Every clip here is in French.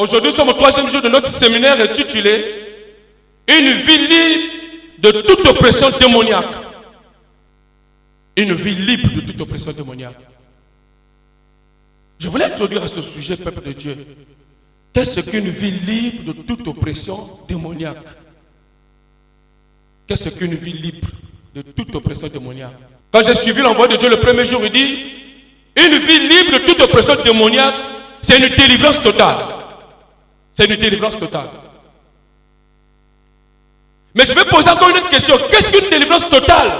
Aujourd'hui, nous sommes au 3e jour de notre séminaire intitulé « Une vie libre de toute oppression démoniaque ». Une vie libre de toute oppression démoniaque. Je voulais introduire à ce sujet, peuple de Dieu. Qu'est-ce qu'une vie libre de toute oppression démoniaque? Qu'est-ce qu'une vie libre de toute oppression démoniaque? Quand j'ai suivi l'envoi de Dieu le premier jour, il dit une vie libre de toute oppression démoniaque, c'est une délivrance totale. C'est une délivrance totale. Mais je vais poser encore une autre question. Qu'est-ce qu'une délivrance totale?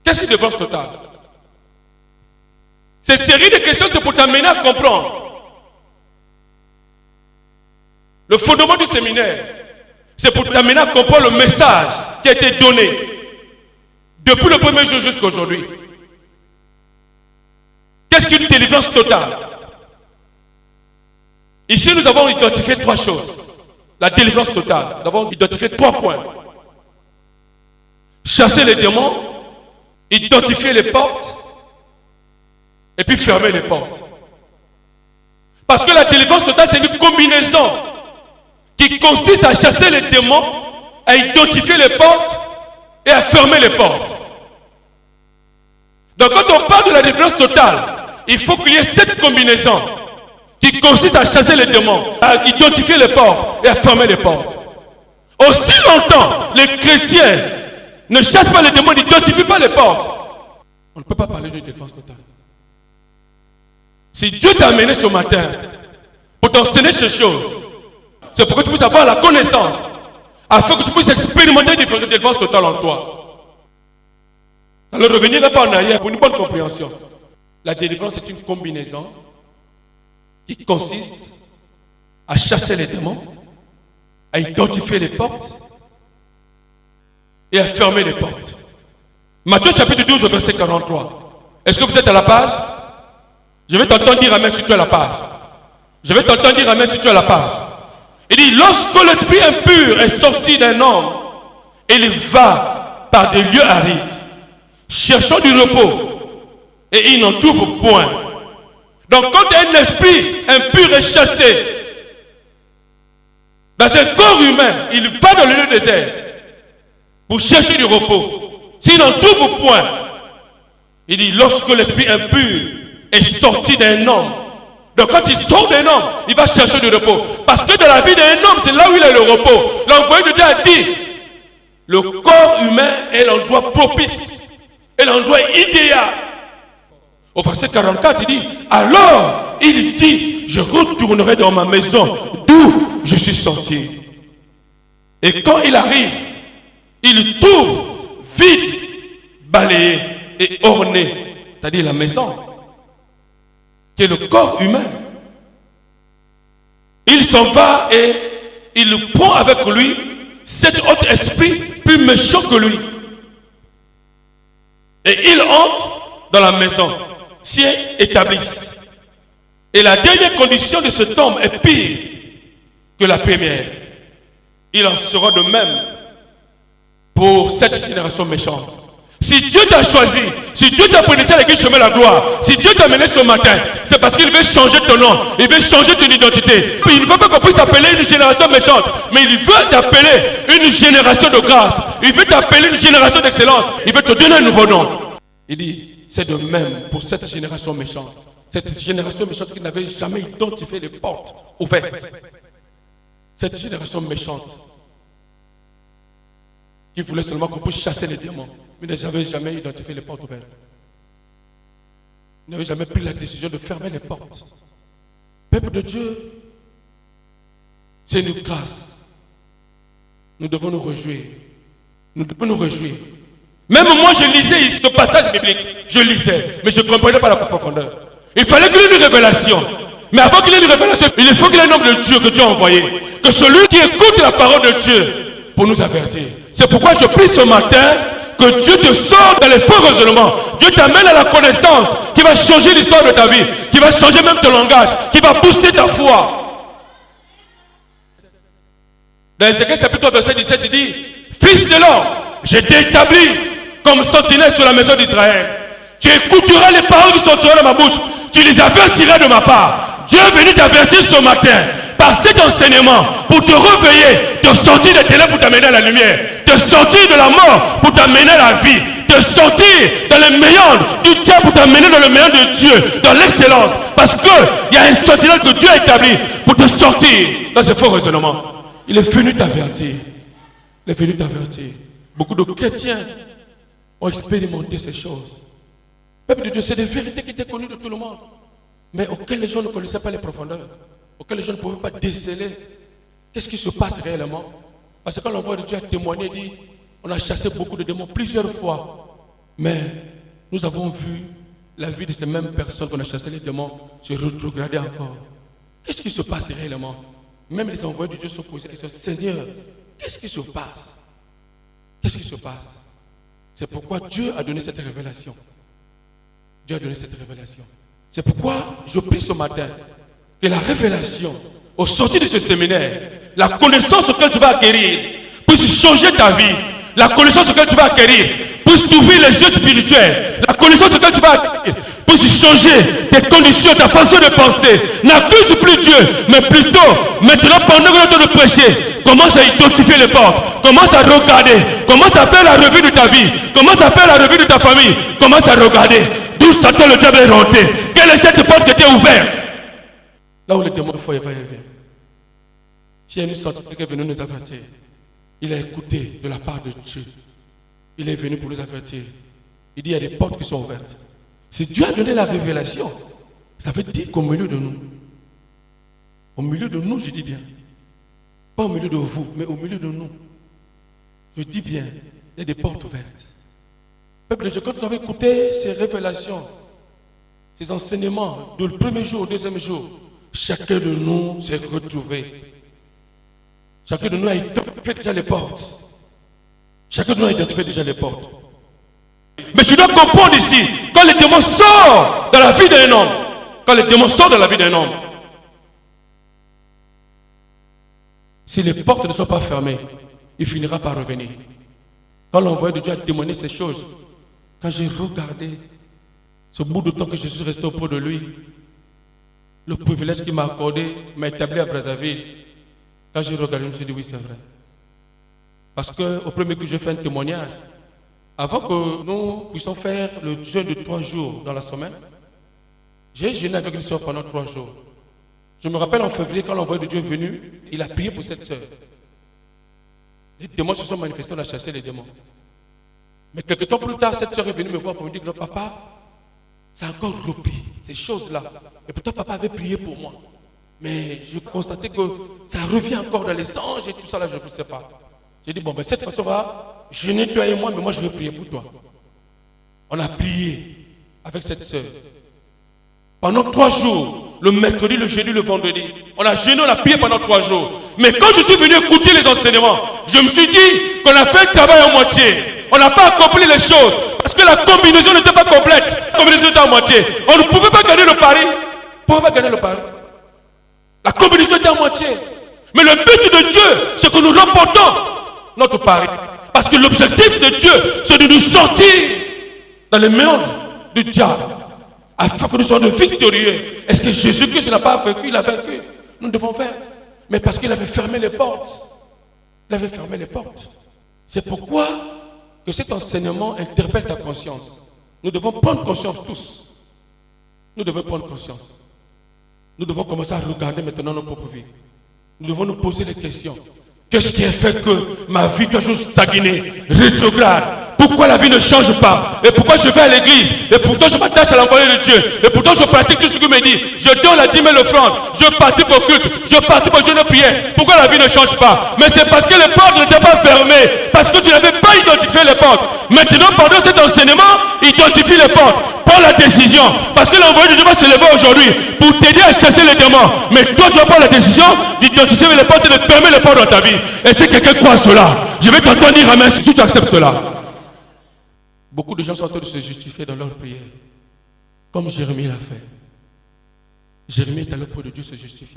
Qu'est-ce qu'une délivrance totale? Cette série de questions, c'est pour t'amener à comprendre le fondement du séminaire. C'est pour t'amener à comprendre le message qui a été donné depuis le premier jour jusqu'à aujourd'hui. Qu'est-ce qu'une délivrance totale? Ici, nous avons identifié 3 choses. La délivrance totale. Nous avons identifié 3 points. Chasser les démons, identifier les portes, et puis fermer les portes. Parce que la délivrance totale, c'est une combinaison qui consiste à chasser les démons, à identifier les portes et à fermer les portes. Donc quand on parle de la délivrance totale, il faut qu'il y ait cette combinaison qui consiste à chasser les démons, à identifier les portes et à fermer les portes. Aussi longtemps, les chrétiens ne chassent pas les démons, n'identifient pas les portes, on ne peut pas parler de délivrance totale. Si Dieu t'a amené ce matin pour t'enseigner ces choses, c'est pour que tu puisses avoir la connaissance, afin que tu puisses expérimenter une délivrance totale en toi. Alors ne revenir pas en arrière pour une bonne compréhension. La délivrance est une combinaison qui consiste à chasser les démons, à identifier les portes et à fermer les portes. Matthieu chapitre 12 verset 43. Est-ce que vous êtes à la page? Je vais t'entendre dire amen si tu es à la page. Je vais t'entendre dire amen si tu es à la page. Il dit, lorsque l'esprit impur est sorti d'un homme, il va par des lieux arides, cherchant du repos, et il n'en trouve point. Donc quand un esprit impur est chassé dans un corps humain, il va dans le lieu désert pour chercher du repos. S'il n'en trouve point, il dit, lorsque l'esprit impur est sorti d'un homme. Donc quand il sort d'un homme, il va chercher du repos. Parce que dans la vie d'un homme, c'est là où il a le repos. L'envoyé de Dieu a dit, le corps humain est l'endroit propice, est l'endroit idéal. Au verset 44, il dit, alors il dit, je retournerai dans ma maison d'où je suis sorti. Et quand il arrive, il trouve vide, balayé et orné, c'est-à-dire la maison, qui est le corps humain. Il s'en va et il prend avec lui cet autre esprit plus méchant que lui. Et il entre dans la maison, s'y établissent. Et la dernière condition de cet homme est pire que la première. Il en sera de même pour cette génération méchante. Si Dieu t'a choisi, si Dieu t'a prédestiné à l'église chemin de la gloire, si Dieu t'a mené ce matin, c'est parce qu'il veut changer ton nom, il veut changer ton identité. Il ne veut pas qu'on puisse t'appeler une génération méchante, mais il veut t'appeler une génération de grâce, il veut t'appeler une génération d'excellence, il veut te donner un nouveau nom. Il dit, c'est de même pour cette génération méchante. Cette génération méchante qui n'avait jamais identifié les portes ouvertes. Cette génération méchante qui voulait seulement qu'on puisse chasser les démons, mais n'avait jamais identifié les portes ouvertes. Il n'avait jamais pris la décision de fermer les portes. Peuple de Dieu, c'est une grâce. Nous devons nous réjouir. Nous devons nous réjouir. Même moi, je lisais ce passage biblique. Je lisais, mais je ne comprenais pas la profondeur. Il fallait qu'il y ait une révélation. Mais avant qu'il y ait une révélation, il faut qu'il y ait un homme de Dieu que Dieu a envoyé. Que celui qui écoute la parole de Dieu pour nous avertir. C'est pourquoi je prie ce matin que Dieu te sorte dans les faux raisonnements. Dieu t'amène à la connaissance qui va changer l'histoire de ta vie, qui va changer même ton langage, qui va booster ta foi. Dans Ézéchiel chapitre 3 verset 17, il dit, Fils de l'homme, je t'ai établi comme sentinelle sur la maison d'Israël. Tu écouteras les paroles qui sortiront de ma bouche, tu les avertiras de ma part. Dieu est venu t'avertir ce matin par cet enseignement pour te réveiller, te sortir des ténèbres pour t'amener à la lumière, te sortir de la mort pour t'amener à la vie, te sortir dans le meilleur du diable pour t'amener dans le meilleur de Dieu, dans l'excellence. Parce qu'il y a un sentinelle que Dieu a établi pour te sortir dans ce faux raisonnement. Il est venu t'avertir. Il est venu t'avertir. Beaucoup de chrétiens ont expérimenté ces choses. Peuple de Dieu, c'est des vérités qui étaient connues de tout le monde, mais auxquelles les gens ne connaissaient pas les profondeurs, auxquelles les gens ne pouvaient pas déceler qu'est-ce qui se passe réellement. Parce que quand l'envoi de Dieu a témoigné, il dit, on a chassé beaucoup de démons plusieurs fois, mais nous avons vu la vie de ces mêmes personnes qu'on a chassé les démons se rétrograder encore. Qu'est-ce qui se passe réellement? Même les envoyés de Dieu se posent la question, Seigneur, qu'est-ce qui se passe? Qu'est-ce qui se passe? C'est pourquoi Dieu a donné cette révélation. Dieu a donné cette révélation. C'est pourquoi je prie ce matin que la révélation, au sortir de ce séminaire, la connaissance auquel tu vas acquérir, puisse changer ta vie. La connaissance auquel tu vas acquérir, puisse t'ouvrir les yeux spirituels. La connaissance auquel tu vas acquérir, puisse changer tes conditions, ta façon de penser. N'accuse plus Dieu, mais plutôt, maintenant, pendant que tu es en train de prêcher, commence à identifier les portes. Commence à regarder. Commence à faire la revue de ta vie. Commence à faire la revue de ta famille. Commence à regarder. D'où Satan le diable est rentré. Quelle est cette porte qui était ouverte? Là où le démon faut va y aller. Si il y a une sorte qui est venu nous avertir, il a écouté de la part de Dieu. Il est venu pour nous avertir. Il dit il y a des portes qui sont ouvertes. Si Dieu a donné la révélation, ça veut dire qu'au milieu de nous, je dis bien, pas au milieu de vous, mais au milieu de nous, je dis bien, il y a des portes ouvertes. Peuple de Dieu, quand vous avez écouté ces révélations, ces enseignements, du premier jour au deuxième jour, chacun de nous s'est retrouvé. Chacun de nous a identifié déjà les portes. Chacun de nous a identifié déjà les portes. Mais tu dois comprendre ici, quand les démons sortent dans la vie d'un homme, si les portes ne sont pas fermées, il finira par revenir. Quand l'envoyé de Dieu a témoigné ces choses, quand j'ai regardé ce bout de temps que je suis resté auprès de lui, le privilège qu'il m'a accordé m'a établi à Brazzaville. Quand j'ai regardé, je me suis dit oui, c'est vrai. Parce qu'au premier coup, j'ai fait un témoignage. Avant que nous puissions faire le jeûne de 3 jours dans la semaine, j'ai jeûné avec une soeur pendant 3 jours. Je me rappelle en février, quand l'envoyé de Dieu est venu, il a prié pour cette soeur. Les démons se sont manifestés, on a chassé les démons. Mais quelques temps plus tard, cette soeur est venue me voir pour me dire que papa, ça a encore repris ces choses-là. Et pourtant, papa avait prié pour moi. Mais je constatais que ça revient encore dans les anges et tout ça là, je ne sais pas. J'ai dit, bon, ben cette façon va, je n'ai toi et moi, mais moi je vais prier pour toi. On a prié avec cette soeur. Pendant 3 jours, le mercredi, le jeudi, le vendredi, on a jeûné, on a prié pendant 3 jours. Mais quand je suis venu écouter les enseignements, je me suis dit qu'on a fait le travail à moitié. On n'a pas accompli les choses. Parce que la combinaison n'était pas complète. La combinaison était à moitié. On ne pouvait pas gagner le pari. On ne pouvait pas gagner le pari. La combinaison était à moitié. Mais le but de Dieu, c'est que nous remportons notre pari. Parce que l'objectif de Dieu, c'est de nous sortir dans les méandres du diable. Afin que nous soyons victorieux. Est-ce que Jésus-Christ n'a pas vaincu? Il a vaincu. Nous devons faire. Mais parce qu'il avait fermé les portes. Il avait fermé les portes. C'est pourquoi que cet enseignement interpelle ta conscience. Nous devons prendre conscience tous. Nous devons prendre conscience. Nous devons commencer à regarder maintenant nos propres vies. Nous devons nous poser des questions. Qu'est-ce qui a fait que ma vie toujours stagnée, rétrograde? Pourquoi la vie ne change pas? Et pourquoi je vais à l'église? Et pourtant je m'attache à l'envoyé de Dieu? Et pourtant je pratique tout ce qu'il me dit? Je donne la 10 000 offrandes. Je participe au culte. Je participe au jeûne de prière. Pourquoi la vie ne change pas? Mais c'est parce que les portes n'étaient pas fermées. Parce que tu n'avais pas identifié les portes. Maintenant, pendant cet enseignement, identifie les portes. Prends la décision. Parce que l'envoyé de Dieu va se lever aujourd'hui pour t'aider à chasser les démons. Mais toi, tu vas prendre la décision d'identifier les portes et de fermer les portes dans ta vie. Et si quelqu'un croit cela, je vais t'entendre dire amen si tu acceptes cela. Beaucoup de gens sont en train de se justifier dans leur prière. Comme Jérémie l'a fait. Jérémie est allé auprès de Dieu se justifier.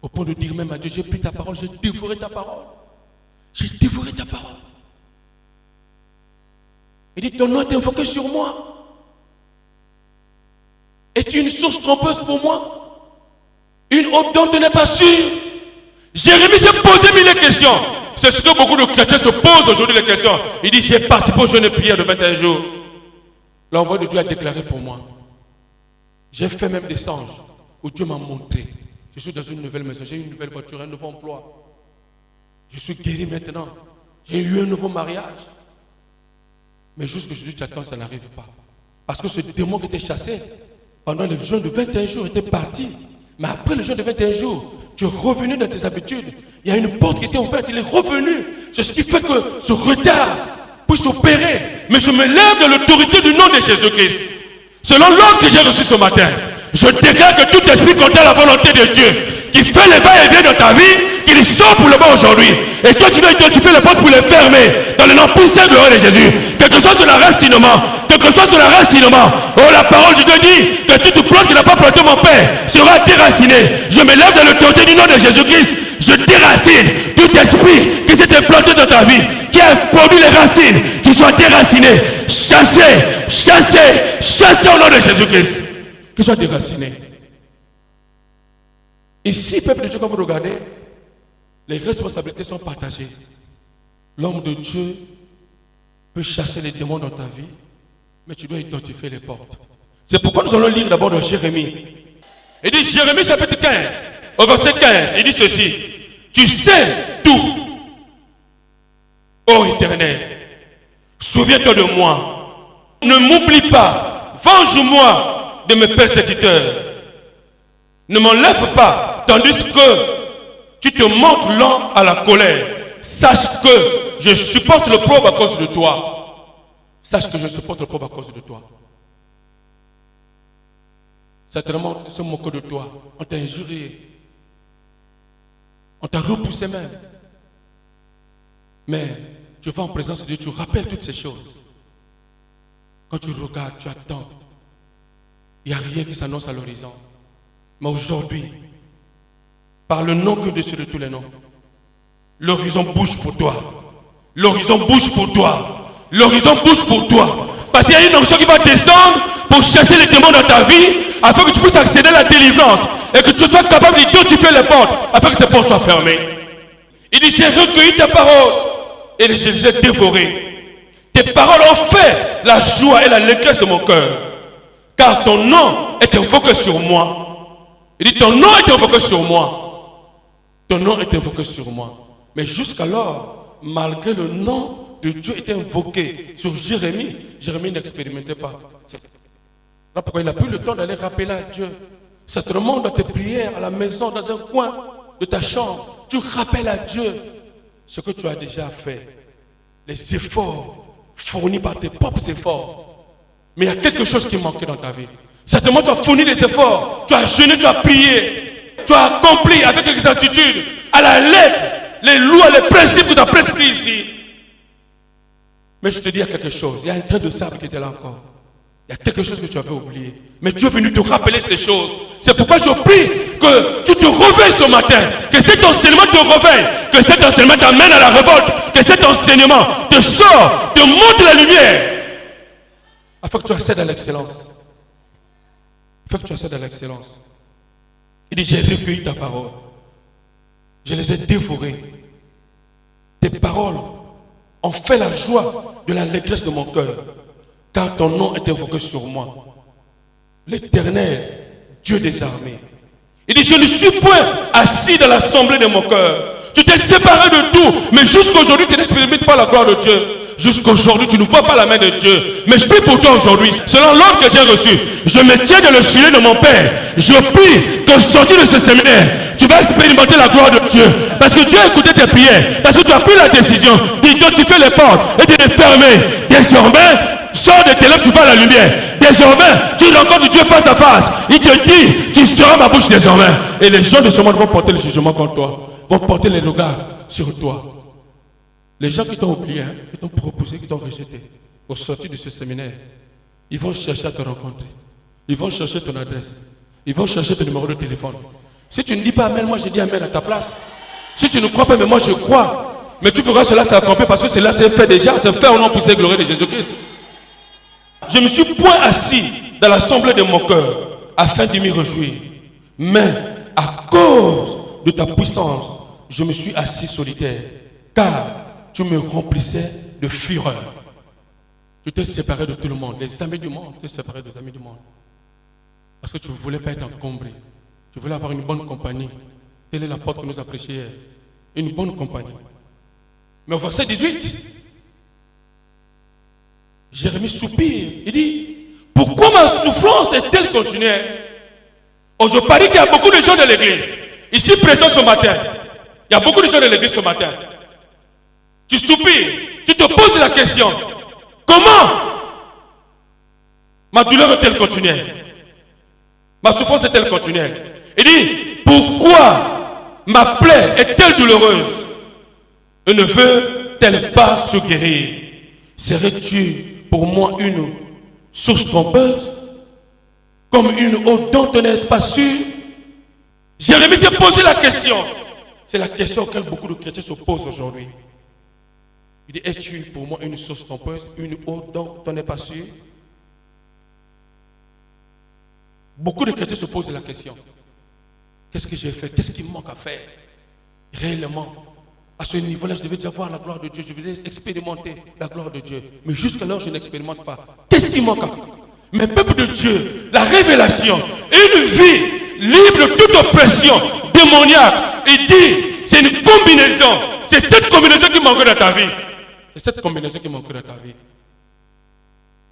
Au point de dire même à Dieu, j'ai pris ta parole, j'ai dévoré ta parole. J'ai dévoré ta parole. Il dit, ton nom est invoqué sur moi. Es-tu une source trompeuse pour moi? Une autre dont tu n'es pas sûr. Jérémie s'est posé mille questions. C'est ce que beaucoup de chrétiens se posent aujourd'hui les questions. Il dit, j'ai participé au jeûne de prière de 21 jours. L'envoi de Dieu a déclaré pour moi. J'ai fait même des songes où Dieu m'a montré. Je suis dans une nouvelle maison, j'ai une nouvelle voiture, un nouveau emploi. Je suis guéri maintenant. J'ai eu un nouveau mariage. Mais jusqu'aujourd'hui, tu attends, ça n'arrive pas. Parce que ce démon qui était chassé pendant le jeûne de 21 jours était parti. Mais après le jeûne de 21 jours, tu es revenu dans tes habitudes. Il y a une porte qui était ouverte, il est revenu. C'est ce qui fait que ce retard puisse opérer. Mais je me lève de l'autorité du nom de Jésus-Christ. Selon l'ordre que j'ai reçu ce matin, je déclare que tout esprit contre la volonté de Dieu, qui fait les va-et-vient dans ta vie, qu'il sort pour le bas aujourd'hui. Et toi, tu dois identifier les portes pour les fermer. Dans le nom puissant de l'ordre de Jésus. Quel que soit son racinement, quel que soit son racinement. Oh, la parole de Dieu dit que toute plante qui n'a pas planté mon Père sera déracinée. Je me lève dans l'autorité du nom de Jésus-Christ. Je déracine tout esprit qui s'est implanté dans ta vie, qui a produit les racines, qui soient déracinées. Chassez, chassez, chassez au nom de Jésus-Christ. Qui soient déracinés. Ici, peuple de Dieu, quand vous regardez, les responsabilités sont partagées. L'homme de Dieu peut chasser les démons dans ta vie, mais tu dois identifier les portes. C'est pourquoi nous allons lire d'abord dans Jérémie. Il dit, Jérémie chapitre 15, au verset 15, il dit ceci. Tu sais tout, ô Éternel, souviens-toi de moi. Ne m'oublie pas, venge-moi de mes persécuteurs. Ne m'enlève pas, tandis que tu te montres lent à la colère. Sache que je supporte le pauvre à cause de toi. Sache que je supporte le pauvre à cause de toi. Certainement, on se moque de toi. On t'a injurié. On t'a repoussé même. Mais tu vas en présence de Dieu, tu rappelles toutes ces choses. Quand tu regardes, tu attends. Il n'y a rien qui s'annonce à l'horizon. Mais aujourd'hui, par le nom que dessus de tous les noms, l'horizon bouge pour toi. L'horizon bouge pour toi. L'horizon bouge pour toi. Parce qu'il y a une onction qui va descendre pour chasser les démons dans ta vie, afin que tu puisses accéder à la délivrance et que tu sois capable d'identifier les portes, afin que ces portes soient fermées. Il dit, j'ai recueilli tes paroles et je les ai dévorées. Tes paroles ont fait la joie et l'allégresse de mon cœur, car ton nom est invoqué sur moi. Il dit, ton nom est invoqué sur moi. Ton nom est invoqué sur moi. Mais jusqu'alors, malgré le nom de Dieu était invoqué sur Jérémie, Jérémie n'expérimentait pas. Là pourquoi il n'a plus le temps d'aller rappeler à Dieu. Certainement dans tes prières, à la maison, dans un coin de ta chambre, tu rappelles à Dieu ce que tu as déjà fait. Les efforts fournis par tes propres efforts. Mais il y a quelque chose qui manquait dans ta vie. Certainement tu as fourni des efforts, tu as jeûné, tu as prié, tu as accompli avec exactitude, à la lettre, les lois, les principes que tu as prescrits ici. Mais je te dis, il y a quelque chose, il y a un train de sable qui était là encore. Il y a quelque chose que tu avais oublié. Mais Dieu est venu te rappeler ces choses. C'est pourquoi je prie que tu te réveilles ce matin, que cet enseignement te réveille, que cet enseignement t'amène à la révolte, que cet enseignement te sort, te montre la lumière, afin que tu accèdes à l'excellence. Afin que tu accèdes à l'excellence. Il dit, j'ai recueilli ta parole. Je les ai dévorées. Tes paroles ont fait la joie de l'allégresse de mon cœur, car ton nom est invoqué sur moi. L'Éternel, Dieu des armées. Il dit, je ne suis point assis dans l'assemblée de mon cœur. Tu t'es séparé de tout, mais jusqu'aujourd'hui, tu n'expérimentes pas la gloire de Dieu. Jusqu'aujourd'hui, tu ne vois pas la main de Dieu. Mais je prie pour toi aujourd'hui, selon l'ordre que j'ai reçu. Je me tiens dans le filet de mon Père. Je prie que sorti de ce séminaire, tu vas expérimenter la gloire de Dieu. Parce que Dieu a écouté tes prières. Parce que tu as pris la décision d'identifier les portes et de les fermer. Désormais, sors de tes lèvres, tu vas à la lumière. Désormais, tu rencontres Dieu face à face. Il te dit, tu seras ma bouche désormais. Et les gens de ce monde vont porter le jugement contre toi. Vont porter les regards sur toi. Les gens qui t'ont oublié, qui t'ont proposé, qui t'ont rejeté, au sortir de ce séminaire, ils vont chercher à te rencontrer. Ils vont chercher ton adresse. Ils vont chercher ton numéro de téléphone. Si tu ne dis pas Amen, moi je dis Amen à ta place. Si tu ne crois pas, mais moi je crois. Mais tu feras cela s'accomplir parce que cela c'est fait déjà. C'est fait au nom puissant et glorieux de Jésus-Christ. Je ne me suis point assis dans l'assemblée de mon cœur afin de m'y réjouir. Mais à cause de ta puissance, je me suis assis solitaire, car tu me remplissais de fureur. Tu t'es séparé de tout le monde. Les amis du monde, tu t'es séparé des amis du monde. Parce que tu ne voulais pas être encombré. Tu voulais avoir une bonne compagnie. Telle est la porte que nous a prêchée hier. Une bonne compagnie. Mais au verset 18, Jérémie soupire. Il dit, pourquoi ma souffrance est-elle continuelle? Oh, je parie qu'il y a beaucoup de gens dans l'église. Ici présents ce matin. Il y a beaucoup de gens dans l'église ce matin. Tu soupires. Tu te poses la question. Comment ma douleur est-elle continuelle? Ma souffrance est-elle continuelle? Il dit, pourquoi ma plaie est-elle douloureuse et ne veut-elle pas se guérir? Serais-tu pour moi une source trompeuse, comme une eau dont on n'est pas sûr? Jérémie s'est posé la question. C'est la question auquel beaucoup de chrétiens se posent aujourd'hui. Il dit, es-tu pour moi une source trompeuse, une eau dont on n'est pas sûr? Beaucoup de chrétiens se posent la question. Qu'est-ce que j'ai fait? Qu'est-ce qui me manque à faire? Réellement, à ce niveau-là, je devais déjà voir la gloire de Dieu. Je devais expérimenter la gloire de Dieu. Mais jusqu'alors, je n'expérimente pas. Qu'est-ce qui manque à faire? Mais peuple de Dieu, la révélation, une vie libre de toute oppression démoniaque. Il dit, c'est une combinaison. C'est cette combinaison qui manque dans ta vie. C'est cette combinaison qui manque dans ta vie.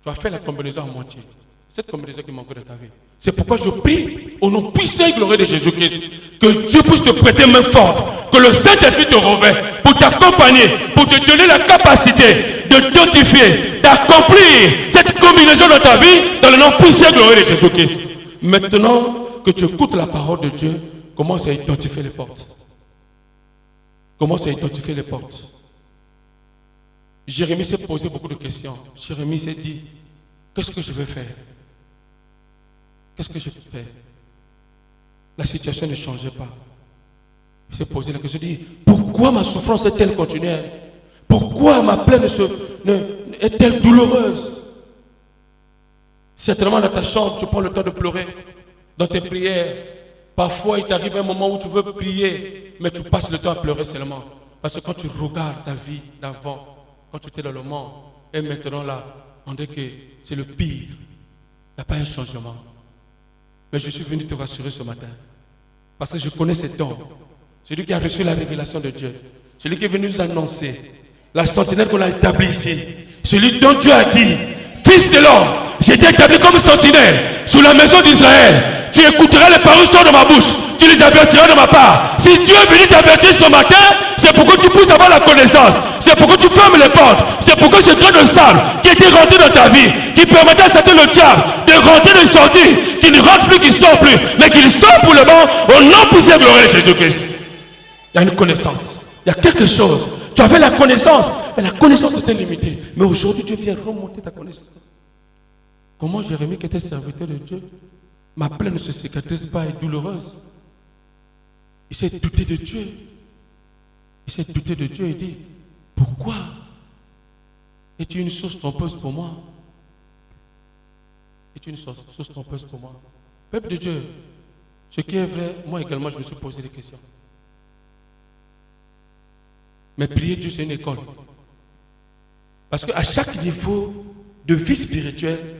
Tu as fait la combinaison à moitié. Cette combinaison qui manque dans ta vie. C'est pourquoi je prie au nom puissant et glorieux de Jésus-Christ que Dieu puisse te prêter main forte, que le Saint-Esprit te revêt pour t'accompagner, pour te donner la capacité de t'identifier, d'accomplir cette combinaison dans ta vie dans le nom puissant et glorieux de Jésus-Christ. Maintenant que tu écoutes la parole de Dieu, commence à identifier les portes. Commence à identifier les portes. Jérémie s'est posé beaucoup de questions. Jérémie s'est dit, qu'est-ce que je vais faire? Qu'est-ce que je vais faire? La situation ne changeait pas. Il s'est posé la question, il dit, pourquoi ma souffrance est-elle continuelle? Pourquoi ma plaie est-elle douloureuse? Certainement dans ta chambre, tu prends le temps de pleurer. Dans tes prières, parfois il t'arrive un moment où tu veux prier, mais tu passes le temps à pleurer seulement. Parce que quand tu regardes ta vie d'avant, quand tu étais dans le monde, et maintenant là, on dit que c'est le pire. Il n'y a pas un changement. Mais je suis venu te rassurer ce matin. Parce que je connais cet homme. Celui qui a reçu la révélation de Dieu. Celui qui est venu nous annoncer. La sentinelle qu'on a établie ici. Celui dont Dieu a dit, fils de l'homme, j'ai été établi comme sentinelle sous la maison d'Israël. Tu écouteras les paroles de ma bouche. Tu les avertiras de ma part. Si Dieu est venu t'avertir ce matin, c'est pour que tu puisses avoir la connaissance. C'est pour que tu fermes les portes. C'est pour que ce grain de sable qui était rentré dans ta vie, qui permettait à Satan le diable de rentrer et de sortir, qui ne rentre plus, qui ne sort plus, mais qu'il sort pour le bon, au nom puissant et glorieux de Jésus-Christ. Il y a une connaissance. Il y a quelque chose. Tu avais la connaissance, mais la connaissance était limitée. Mais aujourd'hui, Dieu vient remonter ta connaissance. Comment Jérémie, qui était serviteur de Dieu, ma plaie ne se cicatrise pas, est douloureuse. Il s'est douté de Dieu. Il s'est douté de Dieu et dit, pourquoi es-tu une source trompeuse pour moi? Es-tu une source trompeuse pour moi? Peuple de Dieu, ce qui est vrai, moi également, je me suis posé des questions. Mais prier Dieu, c'est une école. Parce qu'à chaque niveau de vie spirituelle,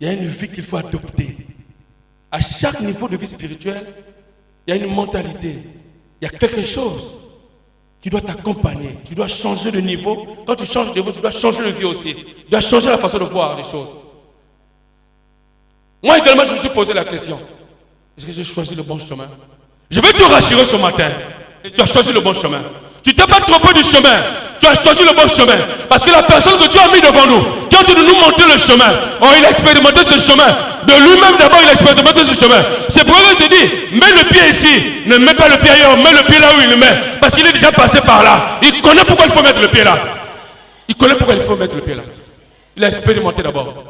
il y a une vie qu'il faut adopter. À chaque niveau de vie spirituelle, il y a une mentalité. Il y a quelque chose qui doit t'accompagner. Tu dois changer de niveau. Quand tu changes de niveau, tu dois changer de vie aussi. Tu dois changer la façon de voir les choses. Moi également, je me suis posé la question. Est-ce que j'ai choisi le bon chemin? Je vais te rassurer ce matin. Tu as choisi le bon chemin. Tu ne t'es pas trompé du chemin. Tu as choisi le bon chemin. Parce que la personne que Dieu a mis devant nous, qui a dû nous montrer le chemin, il a expérimenté ce chemin. De lui-même d'abord, il a expérimenté ce chemin. C'est pourquoi il te dit, mets le pied ici. Ne mets pas le pied ailleurs, mets le pied là où il le met. Parce qu'il est déjà passé par là. Il connaît pourquoi il faut mettre le pied là. Il connaît pourquoi il faut mettre le pied là. Il a expérimenté d'abord.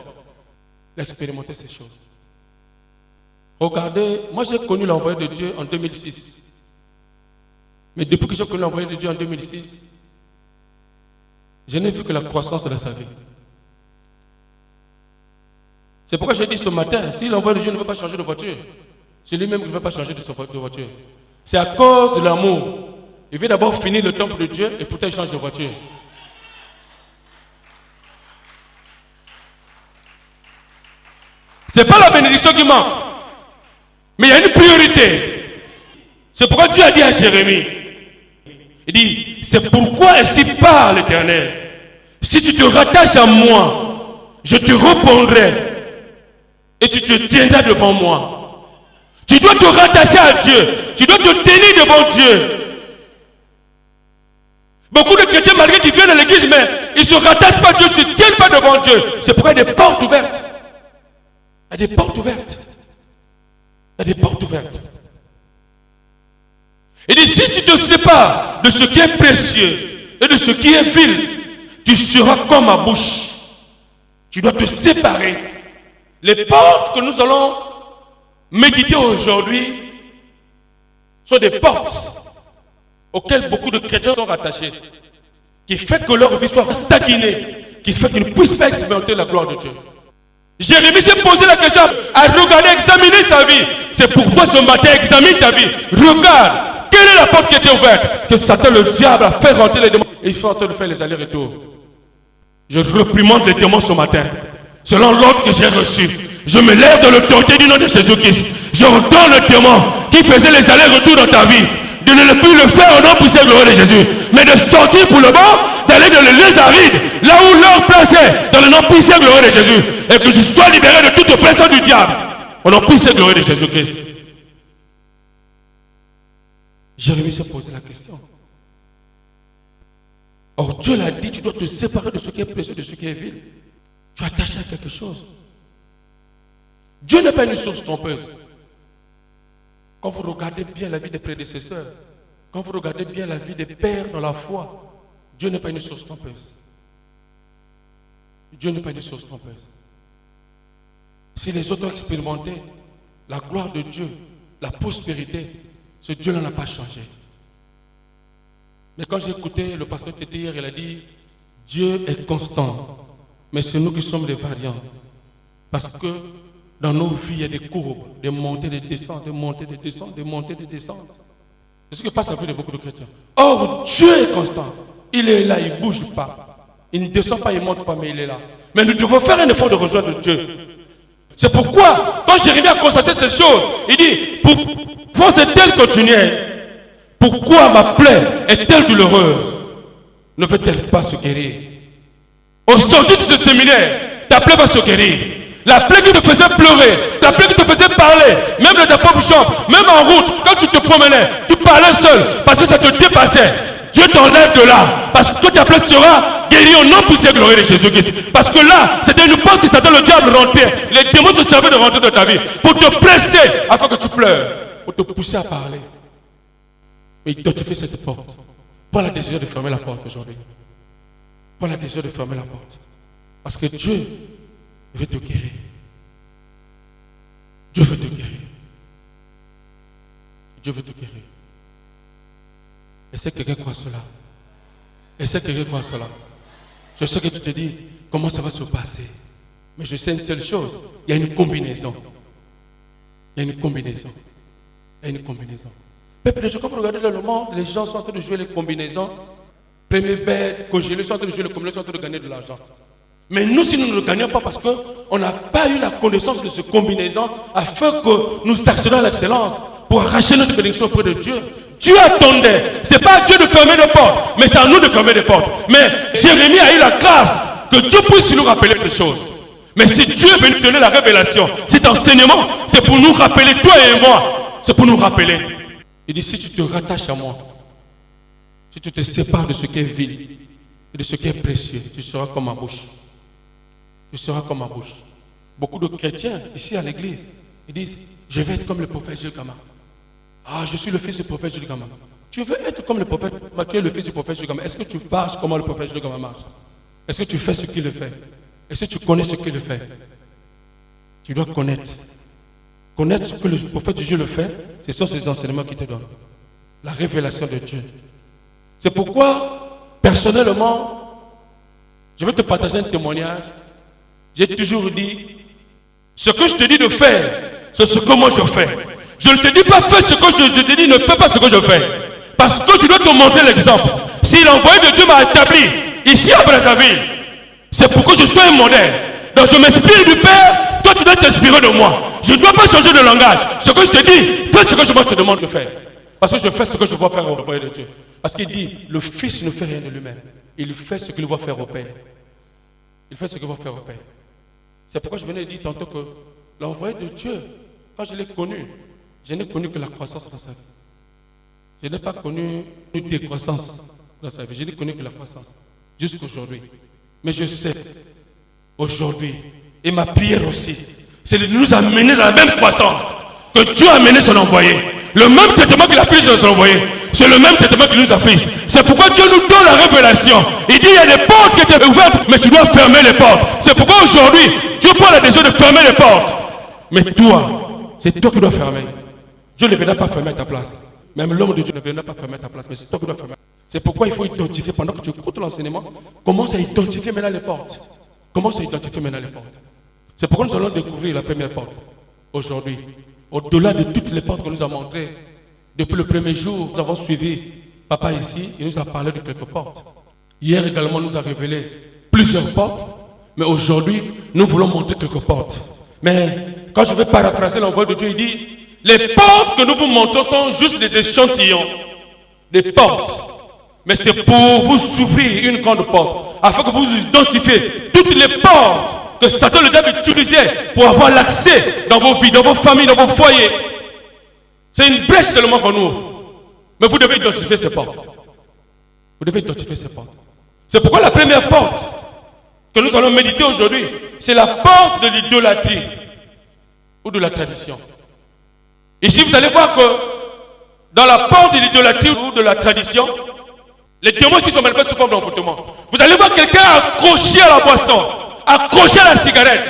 Il a expérimenté ces choses. Regardez, moi j'ai connu l'envoyé de Dieu en 2006. Mais depuis que j'ai connu l'envoyé de Dieu en 2006, je n'ai vu que la croissance de sa vie. C'est pourquoi j'ai dit ce matin, si l'envoyé de Dieu ne veut pas changer de voiture, C'est lui-même qui ne veut pas changer de voiture. C'est à cause de l'amour. Il veut d'abord finir le temple de Dieu et pourtant il change de voiture. Ce n'est pas la bénédiction qui manque. Mais il y a une priorité. C'est pourquoi Dieu a dit à Jérémie, il dit, c'est pourquoi ainsi parle l'Éternel. Si tu te rattaches à moi, je te répondrai et tu te tiendras devant moi. Tu dois te rattacher à Dieu. Tu dois te tenir devant Dieu. Beaucoup de chrétiens, malgré qu'ils viennent à l'église, mais ils ne se rattachent pas à Dieu, ils ne se tiennent pas devant Dieu. C'est pourquoi il y a des portes ouvertes. Il y a des portes ouvertes. Il y a des portes ouvertes. Il dit, si tu te sépares de ce qui est précieux et de ce qui est vil, tu seras comme ma bouche. Tu dois te séparer. Les portes que nous allons méditer aujourd'hui sont des portes auxquelles beaucoup de chrétiens sont rattachés, qui fait que leur vie soit stagnée, qui fait qu'ils ne puissent pas expérimenter la gloire de Dieu. Jérémie s'est posé la question à regarder, examiner sa vie. C'est pourquoi ce matin, examine ta vie. Regarde. Quelle est la porte qui était ouverte? Que Satan, le diable, a fait rentrer les démons. Et il faut en train de faire les allers-retours. Je reprimande les démons ce matin. Selon l'ordre que j'ai reçu, je me lève dans l'autorité du nom de Jésus-Christ. J'ordonne le démon qui faisait les allers-retours dans ta vie de ne plus le faire au nom puissant et glorieux de Jésus, mais de sortir pour le bon, d'aller dans les lieux arides, là où leur place est, dans le nom puissant et glorieux de Jésus, et que je sois libéré de toute oppression du diable, au nom puissant et glorieux de Jésus-Christ. Jérémie s'est posé la question. Or Dieu l'a dit, tu dois te séparer de ce qui est précieux, de ce qui est vil. Tu es attaché à quelque chose. Dieu n'est pas une source trompeuse. Quand vous regardez bien la vie des prédécesseurs, quand vous regardez bien la vie des pères dans la foi, Dieu n'est pas une source trompeuse. Dieu n'est pas une source trompeuse. Si les autres ont expérimenté la gloire de Dieu, la prospérité, ce Dieu-là n'a pas changé. Mais quand j'ai écouté le pasteur Tété hier, il a dit, Dieu est constant, mais c'est nous qui sommes les variants. Parce que dans nos vies, il y a des courbes, des montées, des descentes, des montées, des descentes, des montées, des descentes. C'est ce qui passe à la vie de beaucoup de chrétiens. Or, Dieu est constant. Il est là, il ne bouge pas. Il ne descend pas, il ne monte pas, mais il est là. Mais nous devons faire un effort de rejoindre Dieu. C'est pourquoi, quand Jérémie a constaté ces choses, il dit, force est-elle continuelle? Pourquoi ma plaie est-elle douloureuse? Ne fait-elle pas se guérir? Au sortir de ce séminaire, ta plaie va se guérir. La plaie qui te faisait pleurer, la plaie qui te faisait parler, même dans ta propre chambre, même en route, quand tu te promenais, tu parlais seul parce que ça te dépassait. Dieu t'enlève de là parce que ta plaie sera guérie au nom puissant et glorieux de Jésus-Christ. Parce que là, c'était une porte qui Satan le diable rentrait. Les démons se servaient de rentrer dans ta vie pour te presser afin que tu pleures, pour te pousser à parler. Mais identifie cette porte. Prends la décision de fermer la porte aujourd'hui. Prends la décision de fermer la porte. Parce que Dieu veut te guérir. Dieu veut te guérir. Dieu veut te guérir. Est-ce que quelqu'un croit cela? Est-ce que quelqu'un croit cela? Je sais que tu te dis, comment ça va se passer? Mais je sais une seule chose, il y a une combinaison. Il y a une combinaison. Il y a une combinaison. Peuple de Dieu, quand vous regardez dans le monde, les gens sont en train de jouer les combinaisons. Premier bête, congélé, sont en train de jouer les combinaisons, sont en train de gagner de l'argent. Mais nous, si nous ne le gagnons pas parce qu'on n'a pas eu la connaissance de ces combinaisons, afin que nous accédions à l'excellence pour arracher notre bénédiction auprès de Dieu. Dieu attendait. Ce n'est pas à Dieu de fermer des portes, mais c'est à nous de fermer des portes. Mais Jérémie a eu la grâce que Dieu puisse nous rappeler ces choses. Mais si Dieu veut nous donner la révélation, cet enseignement, c'est pour nous rappeler, toi et moi, c'est pour nous rappeler. Il dit, si tu te rattaches à moi, si tu te sépares de ce qui est vil et de ce qui est précieux, tu seras comme ma bouche. Tu seras comme ma bouche. Beaucoup de chrétiens ici à l'église, ils disent, je vais être comme le prophète Jules Gama. Ah, je suis le fils du prophète Jules Gama. Tu veux être comme le prophète, tu es le fils du prophète Jules Gama. Est-ce que tu marches comment le prophète Jules Gama marche? Est-ce que tu fais ce qu'il fait? Est-ce que tu connais ce qu'il fait? Tu dois connaître. Connaître ce que le prophète Dieu le fait, ce sont ces enseignements qui te donnent. La révélation de Dieu. C'est pourquoi, personnellement, je vais te partager un témoignage. J'ai toujours dit, ce que je te dis de faire, c'est ce que moi je fais. Je ne te dis pas fais ce que je te dis, ne fais pas ce que je fais. Parce que je dois te montrer l'exemple. Si l'envoyé de Dieu m'a établi ici à Brazzaville, c'est pour que je sois un modèle. Donc je m'inspire du Père, toi tu dois t'inspirer de moi. Je ne dois pas changer de langage. Ce que je te dis, fais ce que je te demande de faire. Parce que je fais ce que je vois faire au Père de Dieu. Parce qu'il dit, le Fils ne fait rien de lui-même. Il fait ce qu'il voit faire au Père. Il fait ce qu'il va faire au Père. C'est pourquoi je venais dire tantôt que l'envoyé de Dieu, quand je l'ai connu, je n'ai connu que la croissance dans sa vie. Je n'ai pas connu une décroissance dans sa vie. Je n'ai connu que la croissance. Jusqu'aujourd'hui. Mais je sais, aujourd'hui, et ma prière aussi, c'est de nous amener dans la même croissance que Dieu a amené son envoyé. Le même traitement qu'il affiche dans son envoyé, c'est le même traitement qu'il nous affiche. C'est pourquoi Dieu nous donne la révélation. Il dit il y a des portes qui étaient ouvertes, mais tu dois fermer les portes. C'est pourquoi aujourd'hui, Dieu prend la décision de fermer les portes. Mais toi, c'est toi qui dois fermer. Dieu ne viendra pas fermer à ta place. Même l'homme de Dieu ne viendra pas fermer à ta place, mais c'est toi qui dois fermer. C'est pourquoi il faut identifier, pendant que tu écoutes l'enseignement, commence à identifier maintenant les portes. Commence à identifier maintenant les portes. C'est pourquoi nous allons découvrir la première porte aujourd'hui. Au-delà de toutes les portes que nous avons montrées, depuis le premier jour, nous avons suivi Papa ici, il nous a parlé de quelques portes. Hier également, nous a révélé plusieurs portes, mais aujourd'hui, nous voulons montrer quelques portes. Mais quand je vais paraphraser l'envoi de Dieu, il dit, les portes que nous vous montrons sont juste des échantillons, des portes. Mais c'est pour vous ouvrir une grande porte, afin que vous identifiez toutes les portes que Satan le diable utilisait pour avoir l'accès dans vos vies, dans vos familles, dans vos foyers. C'est une brèche seulement qu'on ouvre. Mais vous devez identifier ces portes. Vous devez identifier ces portes. C'est pourquoi la première porte que nous allons méditer aujourd'hui, c'est la porte de l'idolâtrie ou de la tradition. Ici, vous allez voir que dans la porte de l'idolâtrie ou de la tradition, les démons ici sont manifestés sous forme d'envoûtement. Vous allez voir quelqu'un accroché à la boisson, accroché à la cigarette.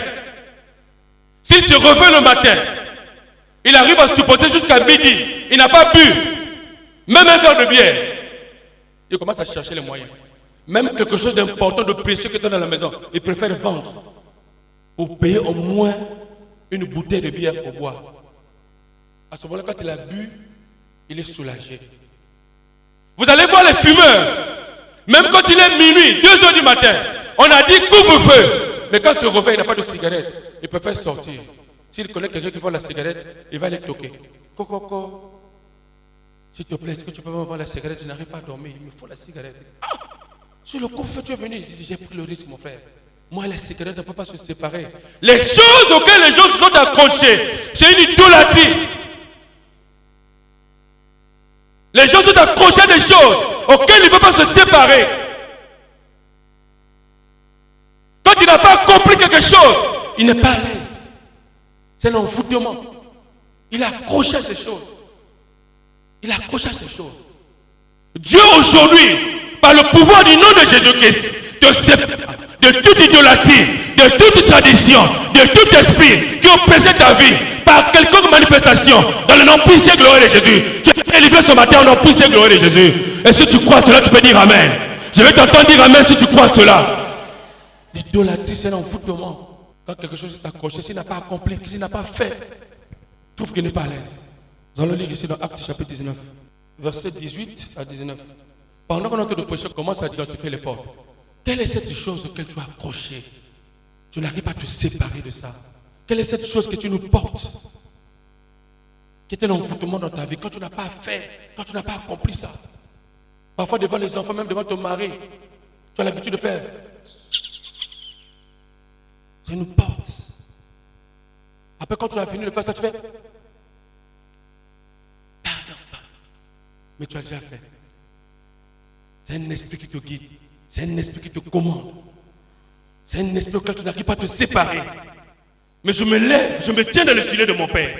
S'il se réveille le matin, il arrive à supporter jusqu'à midi, il n'a pas bu, même un verre de bière. Il commence à chercher les moyens. Même quelque chose d'important, de précieux que tu as dans la maison, il préfère vendre pour payer au moins une bouteille de bière pour boire. À ce moment-là, quand il a bu, il est soulagé. Vous allez voir les fumeurs, même quand il est minuit, 2 h du matin, on a dit couvre-feu. Mais quand il se réveille, il n'a pas de cigarette, il préfère sortir. S'il connaît quelqu'un qui vend la cigarette, il va aller toquer. Coco, s'il te plaît, est-ce que tu peux me vendre la cigarette? Je n'arrive pas à dormir, il me faut la cigarette. Ah, sur le couvre-feu, tu es venu. Il dit, j'ai pris le risque, mon frère. Moi, la cigarette ne peut pas se séparer. Les choses auxquelles les gens se sont accrochés, c'est une idolâtrie. Les gens sont accrochés à des choses auxquelles ils ne peuvent pas se séparer. Quand il n'a pas compris quelque chose, il n'est pas à l'aise. C'est un envoûtement. Il est accroché à ces choses. Il est accroché à ces choses. Dieu aujourd'hui, par le pouvoir du nom de Jésus-Christ, te sépare de toute idolâtrie, de toute tradition, de tout esprit qui oppressait ta vie par quelconque manifestation dans le nom puissant et glorieux de Jésus. Tu es délivré ce matin au nom puissant et glorieux de Jésus. Est-ce que tu crois cela? Tu peux dire Amen. Je vais t'entendre dire Amen si tu crois cela. L'idolâtrie, c'est un envoûtement. Quand quelque chose est accroché, s'il n'a pas accompli, s'il n'a pas fait, trouve qu'il n'est pas à l'aise. Nous allons lire ici dans Actes chapitre 19, versets 18 à 19. Pendant que notre péché commence à identifier les portes, quelle est cette chose auquel tu as accroché? Tu n'arrives pas à te séparer de ça. Quelle est cette chose que tu nous portes? Qui est un envoûtement dans ta vie quand tu n'as pas fait, quand tu n'as pas accompli ça. Parfois devant les enfants, même devant ton mari, tu as l'habitude de faire. C'est une porte. Après, quand tu as fini de faire ça, tu fais. Pardon. Mais tu as déjà fait. C'est un esprit qui te guide. C'est un esprit qui te commande. C'est un esprit auquel tu n'arrives pas à te séparer. Mais je me lève, je me tiens dans le filet de mon Père.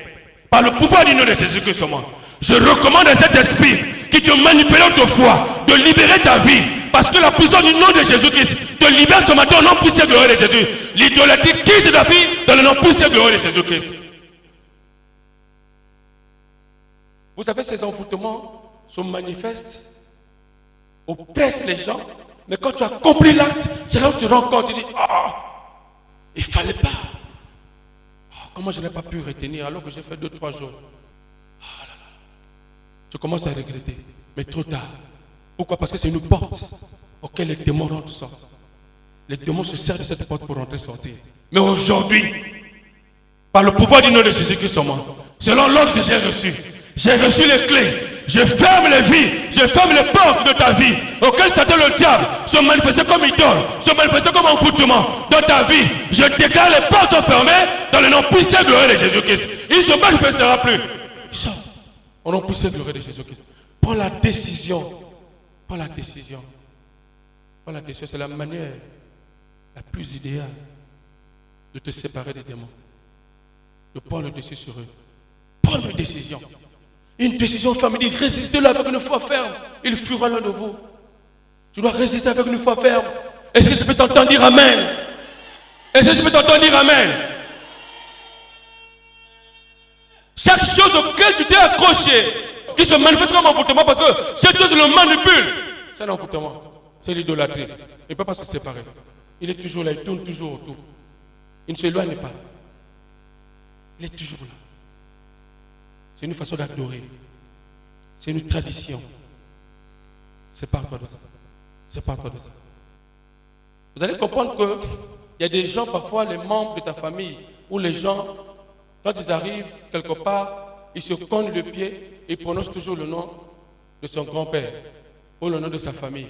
Par le pouvoir du nom de Jésus-Christ au monde. Je recommande à cet esprit qui te manipulait autrefois de libérer ta vie. Parce que la puissance du nom de Jésus-Christ te libère ce matin au nom puissant et glorieux de Jésus. L'idolâtrie quitte ta vie dans le nom puissant et glorieux de Jésus-Christ. Vous savez, ces envoûtements se manifestent, oppressent les gens, mais quand tu as accompli l'acte, c'est là où tu te rends compte, tu dis, il ne fallait pas. Comment je n'ai pas pu retenir alors que j'ai fait 2-3 jours. tu commences à regretter. Mais trop tard. Pourquoi? Parce que c'est une porte auquel les démons rentrent sortent. Les démons se servent de cette porte pour rentrer sortir. Mais aujourd'hui, par le pouvoir du nom de Jésus-Christ en moi, selon l'ordre que j'ai reçu les clés. Je ferme les vies, je ferme les portes de ta vie auxquelles Satan le diable se manifestait comme idole, se manifestait comme envoûtement dans ta vie. Je déclare les portes sont fermées dans le nom puissant et glorieux de Jésus-Christ. Il ne se manifestera plus. Ça, au nom puissant et glorieux de Jésus-Christ. Prends la décision. Prends la décision. Prends la décision. C'est la manière la plus idéale de te séparer des démons. De prendre le dessus sur eux. Prends une décision. Une décision ferme. Il dit résistez-le avec une foi ferme. Il fuira l'un de vous. Tu dois résister avec une foi ferme. Est-ce que je peux t'entendre dire Amen? Est-ce que je peux t'entendre dire Amen? Chaque chose auquel tu t'es accroché, qui se manifeste comme un envoûtement, parce que cette chose le manipule, c'est un envoûtement. C'est l'idolâtrie. Il ne peut pas se séparer. Il est toujours là, il tourne toujours autour. Il ne s'éloigne pas. Il est toujours là. C'est une façon d'adorer. C'est une tradition. Sépare-toi de ça. Sépare-toi de ça. Vous allez comprendre qu'il y a des gens, parfois les membres de ta famille, ou les gens, quand ils arrivent quelque part, ils se cognent le pied et prononcent toujours le nom de son grand-père, ou le nom de sa famille,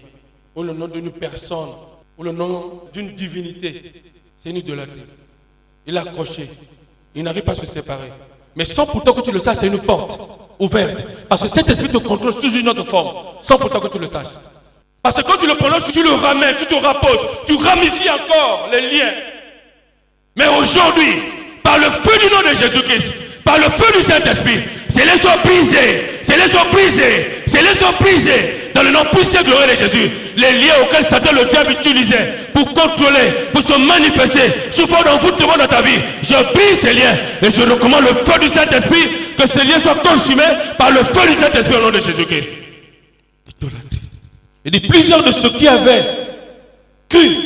ou le nom d'une personne, ou le nom d'une divinité. C'est une idolâtrie. Il est accroché. Il n'arrive pas à se séparer. Mais sans pourtant que tu le saches, c'est une porte ouverte. Parce que cet esprit te contrôle sous une autre forme. Sans pourtant que tu le saches. Parce que quand tu le prononces, tu le ramènes, tu te rapproches, tu ramifies encore les liens. Mais aujourd'hui, par le feu du nom de Jésus-Christ, par le feu du Saint-Esprit, c'est les sont brisés, c'est les sont brisés, c'est les sont brisés. Dans le nom puissant et glorieux de Jésus, les liens auxquels Satan le diable utilisait pour contrôler, pour se manifester sous forme d'envoûtement dans ta vie, je brise ces liens et je recommande le feu du Saint-Esprit, que ces liens soient consumés par le feu du Saint-Esprit au nom de Jésus-Christ. Il dit plusieurs de ceux qui avaient cru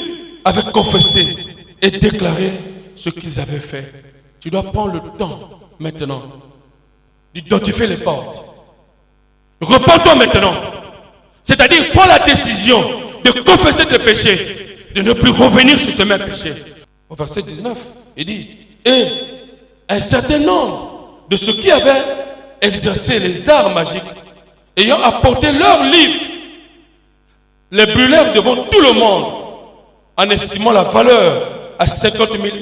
avaient confessé et déclaré ce qu'ils avaient fait. Tu dois prendre le temps maintenant d'identifier les portes. Repends-toi maintenant. C'est-à-dire, prends la décision de confesser tes péchés, de ne plus revenir sur ce même péché. Au verset 19, il dit, et un certain nombre de ceux qui avaient exercé les arts magiques, ayant apporté leurs livres, les brûlèrent devant tout le monde, en estimant la valeur à 50 000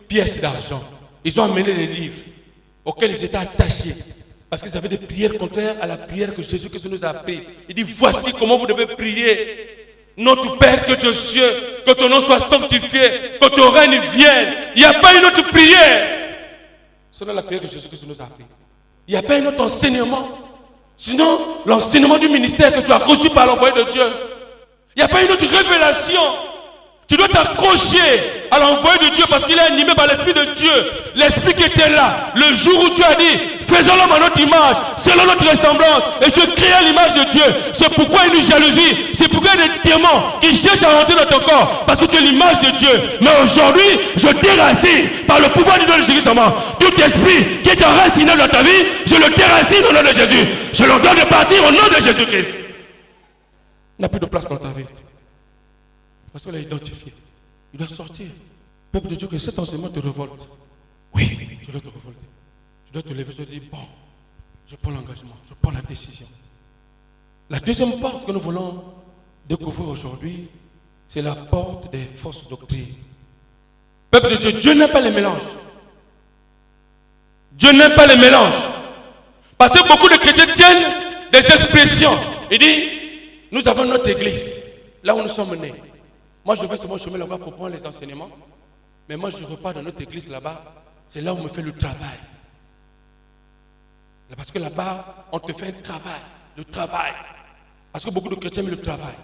pièces d'argent. Ils ont amené les livres auxquels ils étaient attachés. Parce qu'ils avaient des prières contraires à la prière que Jésus-Christ nous a appris. Il dit, voici comment vous devez prier. Notre Père que tu es aux cieux, que ton nom soit sanctifié, que ton règne vienne. Il n'y a pas une autre prière. Selon la prière que Jésus-Christ nous a appris. Il n'y a pas un autre enseignement. Sinon, l'enseignement du ministère que tu as reçu par l'envoyé de Dieu. Il n'y a pas une autre révélation. Tu dois t'accrocher à l'envoyé de Dieu parce qu'il est animé par l'Esprit de Dieu. L'Esprit qui était là, le jour où tu as dit, faisons l'homme à notre image, selon notre ressemblance, et je crée l'image de Dieu. C'est pourquoi il y a une jalousie, c'est pourquoi il y a des démons qui cherchent à rentrer dans ton corps, parce que tu es l'image de Dieu. Mais aujourd'hui, je déracine par le pouvoir du nom de Jésus en moi. Tout esprit qui est enraciné dans ta vie, je le déracine au nom de Jésus. Je leur donne de partir au nom de Jésus-Christ. Il n'a plus de place dans ta vie. Parce qu'il a identifié. Il doit sortir. Peuple de Dieu, que cet enseignement te révolte. Oui, tu dois te révolter. Tu dois te lever et te dire, bon, je prends l'engagement, je prends la décision. La deuxième porte que nous voulons découvrir aujourd'hui, c'est la porte des fausses doctrines. Peuple de Dieu, Dieu n'aime pas les mélanges. Dieu n'aime pas les mélanges. Parce que beaucoup de chrétiens tiennent des expressions. Il dit, nous avons notre église, là où nous sommes nés. Moi, je vais sur mon chemin là-bas pour prendre les enseignements. Mais moi, je repars dans notre église là-bas. C'est là où on me fait le travail. Parce que là-bas, on te fait un travail. Le travail. Parce que beaucoup de chrétiens aiment le travail.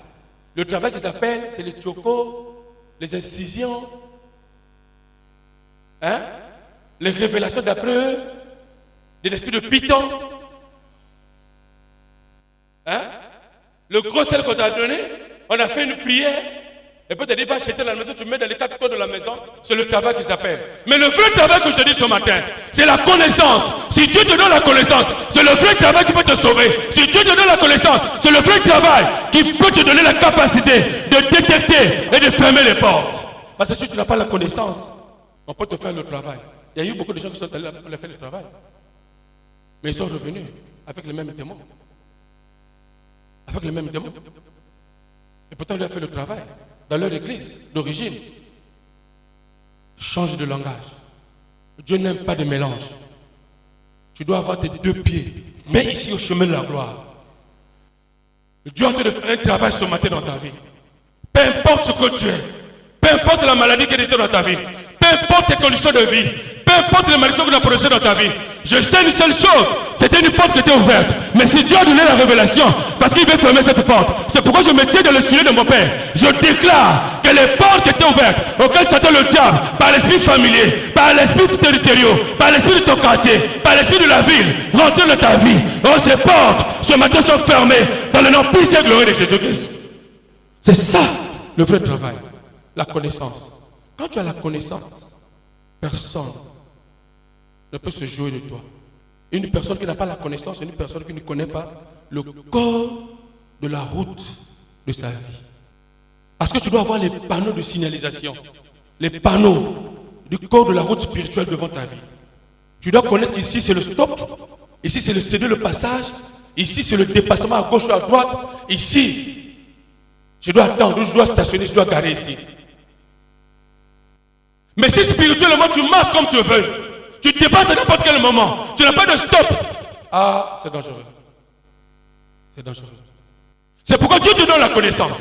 Le travail qu'ils appellent, c'est les chocos, les incisions, hein? Les révélations d'après eux, de l'esprit de Python. Hein? Le gros sel qu'on t'a donné, on a fait une prière. Et peut te dire, va acheter dans la maison, tu mets dans les 4 coins de la maison, c'est le travail qui s'appelle. Mais le vrai travail que je te dis ce matin, c'est la connaissance. Si Dieu te donne la connaissance, c'est le vrai travail qui peut te sauver. Si Dieu te donne la connaissance, c'est le vrai travail qui peut te donner la capacité de détecter et de fermer les portes. Parce que si tu n'as pas la connaissance, on peut te faire le travail. Il y a eu beaucoup de gens qui sont allés pour faire le travail. Mais ils sont revenus avec les mêmes démons. Avec les mêmes démons. Et pourtant, il a fait le travail. Dans leur église d'origine, change de langage. Dieu n'aime pas de mélange. Tu dois avoir tes 2 pieds, mais ici au chemin de la gloire. Dieu est en train de faire un travail ce matin dans ta vie. Peu importe ce que tu es, peu importe la maladie qui est dans ta vie, peu importe tes conditions de vie, peu importe les malédictions que tu as prononcées dans ta vie, je sais une seule chose, c'était une porte qui était ouverte. Mais si Dieu a donné la révélation, parce qu'il veut fermer cette porte, c'est pourquoi je me tiens dans le sujet de mon Père. Je déclare que les portes qui étaient ouvertes, auxquelles Satan le diable, par l'esprit familier, par l'esprit territorial, par l'esprit de ton quartier, par l'esprit de la ville, rentrent dans ta vie. Oh, ces portes, ce matin, sont fermées dans le nom puissant et glorieux de Jésus-Christ. C'est ça, le vrai travail. La connaissance. Quand tu as la connaissance, personne ne peut se jouer de toi. Une personne qui n'a pas la connaissance, c'est une personne qui ne connaît pas le corps de la route de sa vie. Parce que tu dois avoir les panneaux de signalisation, les panneaux du corps de la route spirituelle devant ta vie. Tu dois connaître ici c'est le stop, ici c'est le céder le passage, ici c'est le dépassement à gauche ou à droite, ici je dois attendre, je dois stationner, je dois garer ici. Mais si spirituellement tu marches comme tu veux, tu dépasses à n'importe quel moment, tu n'as pas de stop. Ah, c'est dangereux. C'est dangereux. C'est pourquoi Dieu te donne la connaissance.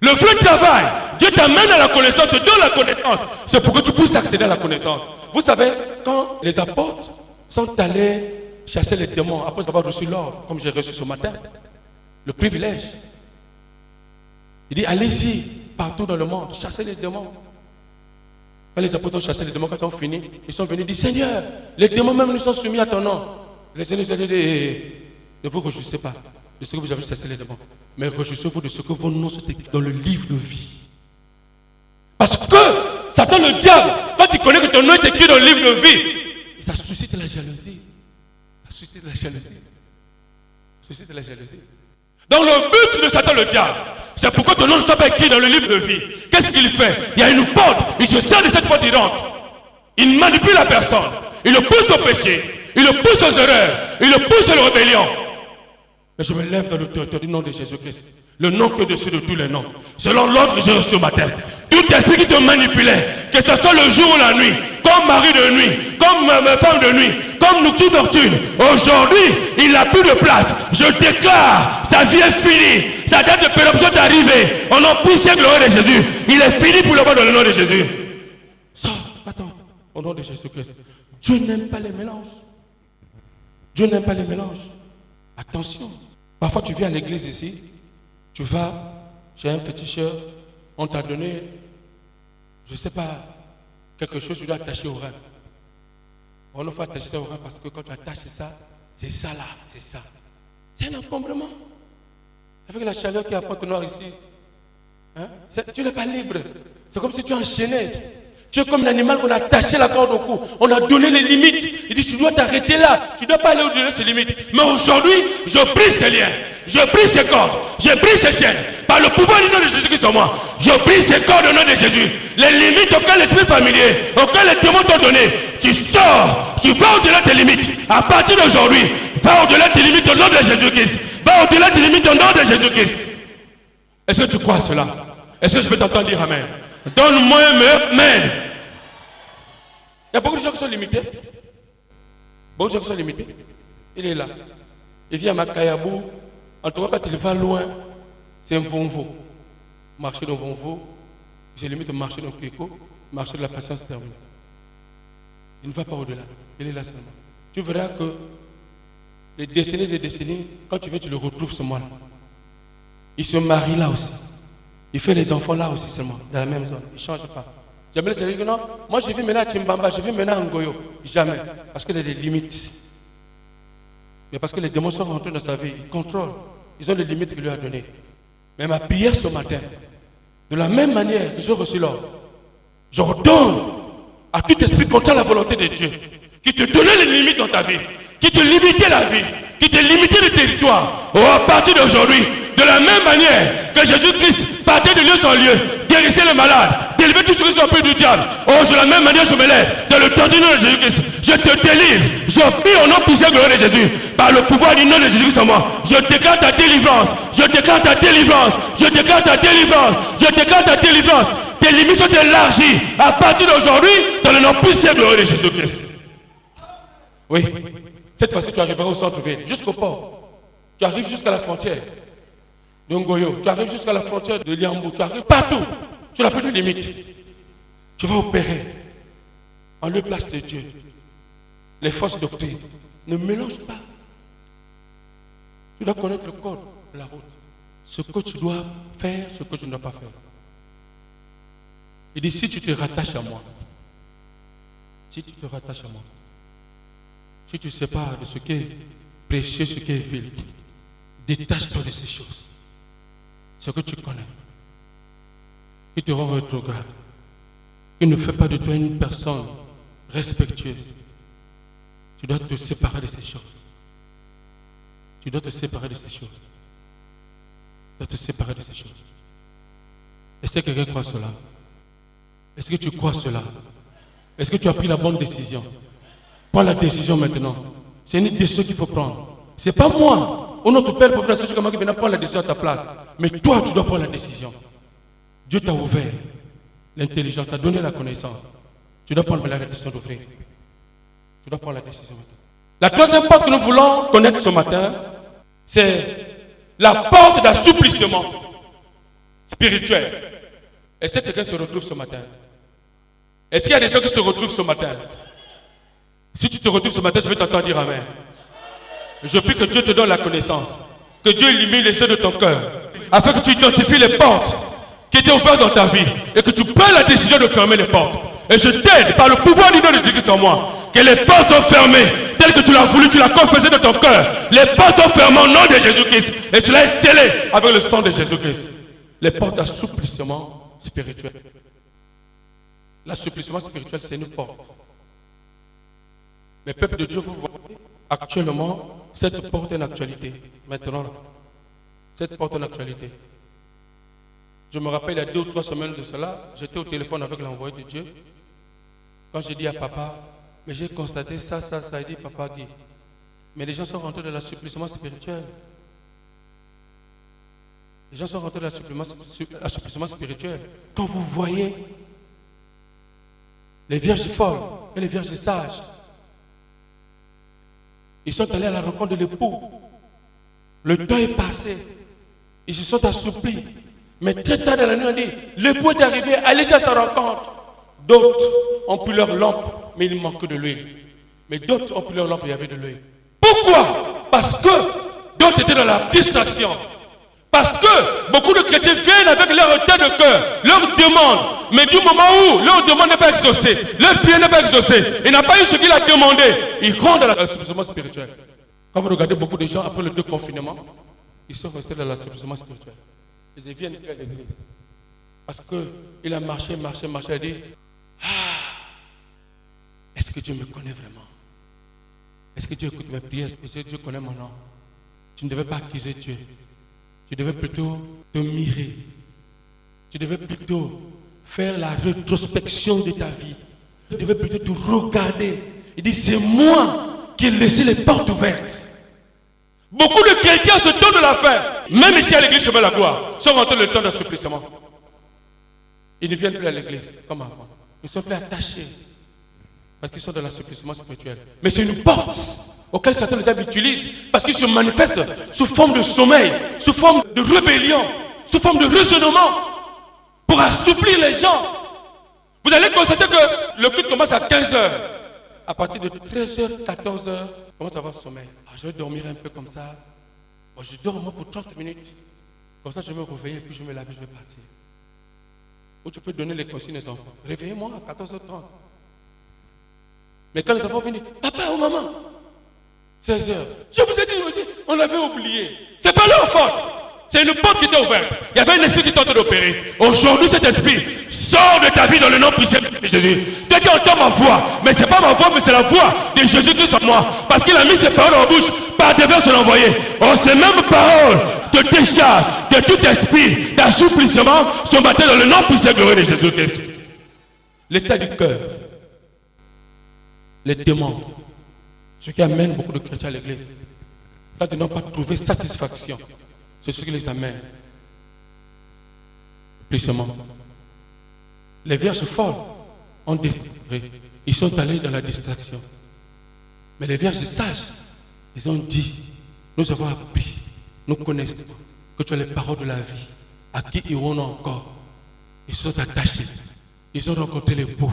Le vrai travail, Dieu t'amène à la connaissance, te donne la connaissance. C'est pour que tu puisses accéder à la connaissance. Vous savez, quand les apôtres sont allés chasser les démons, après avoir reçu l'ordre, comme j'ai reçu ce matin, le privilège, il dit, allez-y, partout dans le monde, chassez les démons. Quand les apôtres ont chassé les démons, quand ils ont fini, ils sont venus dire, Seigneur, les démons même nous sont soumis à ton nom. Les Seigneurs ont dit, ne vous réjouissez pas de ce que vous avez chassé les démons, mais réjouissez-vous de ce que vos noms sont écrits dans le livre de vie. Parce que Satan le diable, quand il connaît que ton nom est écrit dans le livre de vie, ça suscite la jalousie. Ça suscite la jalousie. Ça suscite la jalousie. Donc le but de Satan le diable, c'est pourquoi ton nom ne soit pas écrit dans le livre de vie. Qu'est-ce qu'il fait? Il y a une porte, il se sert de cette porte, il rentre. Il manipule la personne, il le pousse au péché, il le pousse aux erreurs, il le pousse à la rébellion. Mais je me lève dans l'autorité du nom de Jésus-Christ, le nom qui est au-dessus de tous les noms. Selon l'ordre que j'ai reçu ce matin, tout esprit qui te manipulait, que ce soit le jour ou la nuit, comme mari de nuit, comme femme de nuit, comme nocturne nocturne, aujourd'hui, il n'a plus de place. Je déclare, sa vie est finie. Sa date de péremption est arrivée. Au nom puissant et glorieux de Jésus. Il est fini pour le monde dans le nom de Jésus. Sors, attends, au nom de Jésus-Christ. Dieu n'aime pas les mélanges. Dieu n'aime pas les mélanges. Attention. Parfois, tu viens à l'église ici, tu vas chez un féticheur, on t'a donné, je ne sais pas, quelque chose, tu dois attacher au rein. On ne faut attacher ça au rein parce que quand tu attaches ça, c'est ça là, c'est ça. C'est un encombrement. Avec la chaleur qui apporte noir ici, hein? Tu n'es pas libre. C'est comme si tu es enchaîné. Tu es comme un animal qu'on a attaché la corde au cou. On a donné les limites. Il dit, tu dois t'arrêter là. Tu ne dois pas aller au-delà de ces limites. Mais aujourd'hui, je brise ces liens. Je brise ces cordes. Je brise ces chaînes. Par le pouvoir du nom de Jésus qui est en moi. Je brise ces cordes au nom de Jésus. Les limites auxquelles l'esprit familier, auxquelles les démons t'ont donné. Tu sors. Tu vas au-delà de tes limites. À partir d'aujourd'hui, va au-delà de tes limites au nom de Jésus-Christ. Va au-delà de tes limites au nom de Jésus-Christ. Est-ce que tu crois à cela? Est-ce que je peux t'entendre dire Amen? Donne-moi un meilleur Amen. Il y a beaucoup de gens qui sont limités. Beaucoup de gens qui sont limités. Il est là. Il vient à Makayabou. En tout cas, quand il va loin, c'est un vonvo. Marcher dans vonvo, j'ai limite de marcher dans Kéko, marcher de la patience terminée. Il ne va pas au-delà. Il est là seulement. Tu verras que les décennies, quand tu viens, tu le retrouves ce mois-là. Il se marie là aussi. Il fait les enfants là aussi seulement, dans la même zone. Il ne change pas. Jamais je dis que non, moi je vis maintenant à Timbamba, je vis maintenant à Ngoyo. Jamais. Parce qu'il y a des limites. Mais parce que les démons sont rentrés dans sa vie, ils contrôlent. Ils ont les limites qu'il lui a données. Mais ma prière ce matin, De la même manière que j'ai reçu l'ordre, j'ordonne à tout esprit contre la volonté de Dieu, qui te donnait les limites dans ta vie, qui te limitait la vie, qui te limitait le territoire, à partir d'aujourd'hui, de la même manière que Jésus-Christ partait de lieu en lieu, guérissait les malades, délivrait tous ceux qui sont pris du diable. Oh, de la même manière, je me lève dans le temps du nom de Jésus-Christ. Je te délivre. Je prie au nom puissant glorieux de Jésus. Par le pouvoir du nom de Jésus-Christ en moi. Je déclare ta délivrance. Je déclare ta délivrance. Je déclare ta délivrance. Je déclare ta délivrance. Tes limites sont élargies à partir d'aujourd'hui dans le nom puissant glorieux de Jésus-Christ. Oui. Cette fois-ci, tu arriveras au centre-ville, jusqu'au port. Tu arrives jusqu'à la frontière de Ngoyo. Tu arrives jusqu'à la frontière de Liambou. Tu arrives partout. Tu n'as plus de limite. Tu vas opérer en lieu place de Dieu. Les fausses doctrines. Ne mélange pas. Tu dois connaître le code de la route. Ce que tu dois faire, ce que tu ne dois pas faire. Il dit, si tu te rattaches à moi, si tu te rattaches à moi, si tu sépares de ce qui est précieux, ce qui est vil, détache-toi de ces choses. Ce que tu connais, qui te rend rétrograde, qui ne fait pas de toi une personne respectueuse. Tu dois te séparer de ces choses. Tu dois te séparer de ces choses. Tu dois te séparer de ces choses. Est-ce que quelqu'un croit cela? Est-ce que tu crois cela? Est-ce que tu as pris la bonne décision? Prends la décision maintenant. C'est une décision qu'il faut prendre. Ce n'est pas moi. Au nom de ton Père, pour faire la chose qui vient prendre la décision à ta place. Mais toi, tu dois prendre la décision. Dieu t'a ouvert l'intelligence, t'a donné la connaissance. Tu dois prendre la décision d'ouvrir. Tu dois prendre la décision maintenant. La troisième porte que nous voulons connaître ce matin, c'est la porte d'assouplissement spirituel. Est-ce que quelqu'un se retrouve ce matin? Est-ce qu'il y a des gens qui se retrouvent ce matin? Si tu te retrouves ce matin, je vais t'entendre dire Amen. Je prie que Dieu te donne la connaissance, que Dieu illumine les yeux de ton cœur, afin que tu identifies les portes qui étaient ouvertes dans ta vie et que tu prennes la décision de fermer les portes. Et je t'aide par le pouvoir du nom de Jésus-Christ en moi, que les portes sont fermées, telles que tu l'as voulu, tu l'as confessé de ton cœur. Les portes sont fermées au nom de Jésus-Christ et cela est scellé avec le sang de Jésus-Christ. Les portes d'assouplissement spirituel. L'assouplissement spirituel, c'est une porte. Les peuples de Dieu, vous voyez, actuellement, cette porte est en actualité. Maintenant, cette porte est en actualité. Je me rappelle, il y a 2 ou 3 semaines de cela, j'étais au téléphone avec l'envoyé de Dieu. Quand j'ai dit à papa, mais j'ai constaté ça, il dit, papa dit, mais les gens sont rentrés dans l'assouplissement spirituel. Les gens sont rentrés dans l'assouplissement spirituel. Quand vous voyez les vierges folles et les vierges sages, ils sont allés à la rencontre de l'époux. Le temps est passé. Ils se sont assouplis. Mais très tard dans la nuit, on dit, l'époux est arrivé, allez à sa rencontre. D'autres ont pris leur lampe, mais il manque de l'huile. Mais d'autres ont pris leur lampe, il y avait de l'huile. Pourquoi? Parce que d'autres étaient dans la distraction. Parce que beaucoup de chrétiens viennent avec leur état de cœur, leur demande. Mais du moment où leur demande n'est pas exaucée, leur prière n'est pas exaucée, il n'a pas eu ce qu'il a demandé, ils rentrent dans l'assouplissement spirituel. Quand vous regardez beaucoup de gens après le 2 confinements, ils sont restés dans l'assouplissement spirituel. Ils viennent à l'église. Parce qu'il a marché, il a dit, est-ce que Dieu me connaît vraiment? Est-ce que Dieu écoute mes prières? Est-ce que Dieu connaît mon nom? Tu ne devais pas accuser Dieu. Tu devais plutôt te mirer. Tu devais plutôt faire la rétrospection de ta vie. Tu devais plutôt te regarder. Il dit, c'est moi qui ai laissé les portes ouvertes. Beaucoup de chrétiens se donnent de la faire. Même ici à l'église Chemin la Gloire, sont rentrés le temps d'assouplissement. Ils ne viennent plus à l'église comme avant. Ils ne sont plus attachés. Parce qu'ils sont dans l'assouplissement spirituel. Mais c'est une porte auquel Satan le diable utilise parce qu'il se manifeste sous forme de sommeil, sous forme de rébellion, sous forme de raisonnement pour assouplir les gens. Vous allez constater que le culte commence à 15h. À partir de 13h, 14h, on commence à avoir sommeil. Je vais dormir un peu comme ça. Bon, je dors au moins pour 30 minutes. Comme ça, je vais me réveiller et puis je vais me laver, je vais partir. Ou tu peux donner les consignes aux enfants. Réveillez-moi à 14h30. Mais quand les enfants finissent, papa ou maman, 16h. Je vous ai dit, on avait oublié. C'est pas leur faute. C'est une porte qui était ouverte. Il y avait un esprit qui tentait d'opérer. Aujourd'hui, cet esprit sort de ta vie dans le nom puissant de Jésus. Quelqu'un entend ma voix, mais ce n'est pas ma voix, mais c'est la voix de Jésus-Christ en moi. Parce qu'il a mis ses paroles dans ma bouche par devers se l'envoyer. Oh, ces mêmes paroles te déchargent de tout esprit d'assouplissement ce matin dans le nom puissant et glorieux de Jésus-Christ. L'état du cœur, les demandes, ce qui amène beaucoup de chrétiens à l'église. Quand ils n'ont pas trouvé satisfaction, c'est ce qui les amène. Plissement. Les vierges folles ont désiré. Ils sont allés dans la distraction. Mais les vierges sages, ils ont dit, nous avons appris, nous connaissons que tu as les paroles de la vie. À qui irons-nous encore? Ils sont attachés. Ils ont rencontré l'époux.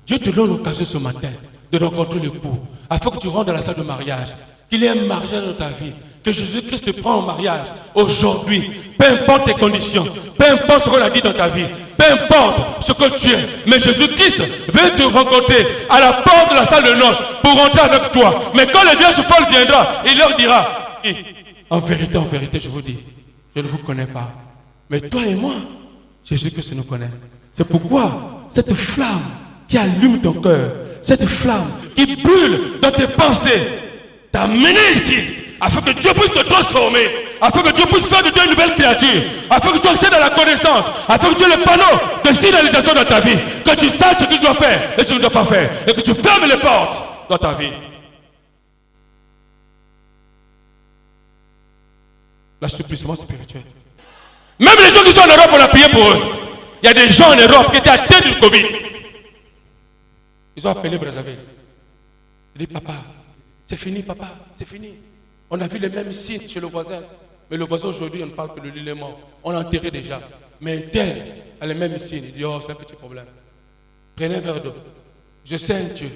Dieu te donne l'occasion ce matin de rencontrer l'époux, afin que tu rentres dans la salle de mariage, qu'il y ait un mariage dans ta vie, que Jésus-Christ te prend en mariage aujourd'hui, peu importe tes conditions, peu importe ce qu'on a dit dans ta vie, peu importe ce que tu es, mais Jésus-Christ veut te rencontrer à la porte de la salle de noces pour rentrer avec toi. Mais quand le vierge folle viendra, il leur dira, en vérité, je vous dis, je ne vous connais pas, mais toi et moi, Jésus-Christ nous connaît. C'est pourquoi cette flamme qui allume ton cœur, cette flamme qui brûle dans tes pensées, t'a mené ici, afin que Dieu puisse te transformer, afin que Dieu puisse faire de toi une nouvelle créature, afin que tu accèdes à la connaissance, afin que tu aies le panneau de signalisation dans ta vie, que tu saches ce que tu dois faire et ce que tu ne dois pas faire, et que tu fermes les portes dans ta vie. L'assouplissement spirituel. Même les gens qui sont en Europe, on a prié pour eux. Il y a des gens en Europe qui étaient atteints du Covid. Ils ont appelé Brazzaville. Ils disent, papa, c'est fini, papa, c'est fini. On a vu les mêmes signes chez le voisin. Mais le voisin aujourd'hui, on ne parle que de lui, il est mort. On l'a enterré déjà. Mais un tel a les mêmes signes. Il dit, oh, c'est un petit problème. Prenez un verre d'eau. Je sais un Dieu.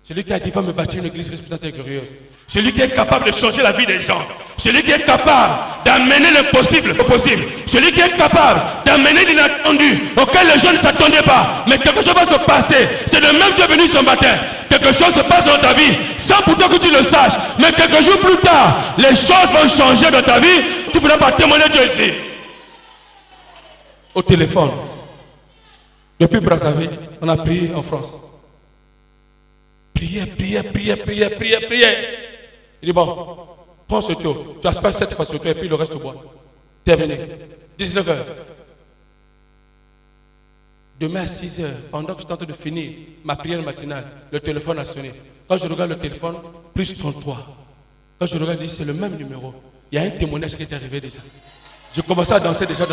Celui qui a dit, va me bâtir une église resplendante et glorieuse. Celui qui est capable de changer la vie des gens. Celui qui est capable d'amener l'impossible au possible. Celui qui est capable d'amener l'inattendu auquel les gens ne s'attendaient pas. Mais quelque chose va se passer. C'est le même Dieu venu ce matin. Quelque chose se passe dans ta vie sans pourtant que tu le saches. Mais quelques jours plus tard, les choses vont changer dans ta vie. Tu feras pas témoigner Dieu ici. Au téléphone. Depuis Brazzaville, on a prié en France. Priez. Il dit, bon, prends ce taux, tu aspires 7 fois ce taux et puis le reste tu bois. Terminé. 19h. Demain à 6h, pendant que je tente de finir ma prière matinale, le téléphone a sonné. Quand je regarde le téléphone, plus 33. Quand je regarde, je dis, c'est le même numéro. Il y a un témoignage qui est arrivé déjà. Je commençais à danser déjà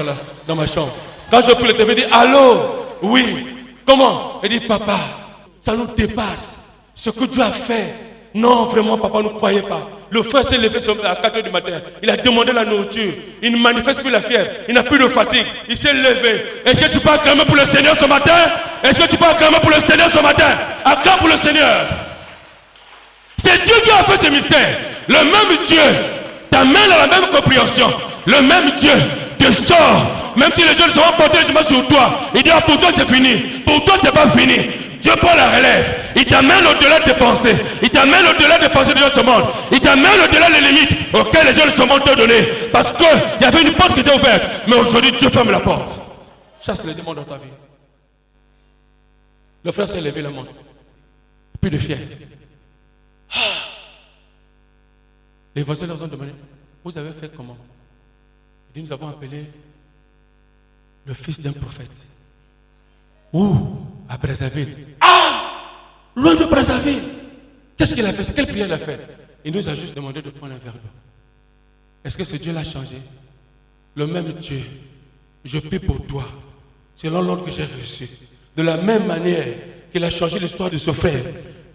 dans ma chambre. Quand je prie le téléphone, il dit, allô, oui, comment? Il dit, papa, ça nous dépasse. Ce que Dieu a fait, non, vraiment, papa, ne croyez pas. Le frère s'est levé à 4 h du matin. Il a demandé la nourriture. Il ne manifeste plus la fièvre. Il n'a plus de fatigue. Il s'est levé. Est-ce que tu peux acclamer pour le Seigneur ce matin? Est-ce que tu peux acclamer pour le Seigneur ce matin? Acclame pour le Seigneur. C'est Dieu qui a fait ce mystère. Le même Dieu t'amène à la même compréhension. Le même Dieu te sort. Même si les gens seront portés sur toi. Il dit, ah, pour toi c'est fini. Pour toi c'est pas fini. Dieu prend la relève. Il t'amène au-delà de tes pensées. Il t'amène au-delà des pensées de notre monde. Il t'amène au-delà des limites auxquelles les gens se sont donnés. Parce qu'il y avait une porte qui était ouverte. Mais aujourd'hui, Dieu ferme la porte. Chasse les démons dans ta vie. Le frère s'est levé la main. Plus de fierté. Les voisins leur ont demandé, vous avez fait comment? Il dit, nous avons appelé le fils d'un prophète. Où? À Brazzaville. Ah! Loin de Brazzaville. Qu'est-ce qu'il a fait? Quelle prière il a fait? Il nous a juste demandé de prendre un verre d'eau. Est-ce que ce Dieu l'a changé? Le même Dieu, je prie pour toi, selon l'ordre que j'ai reçu. De la même manière qu'il a changé l'histoire de ce frère,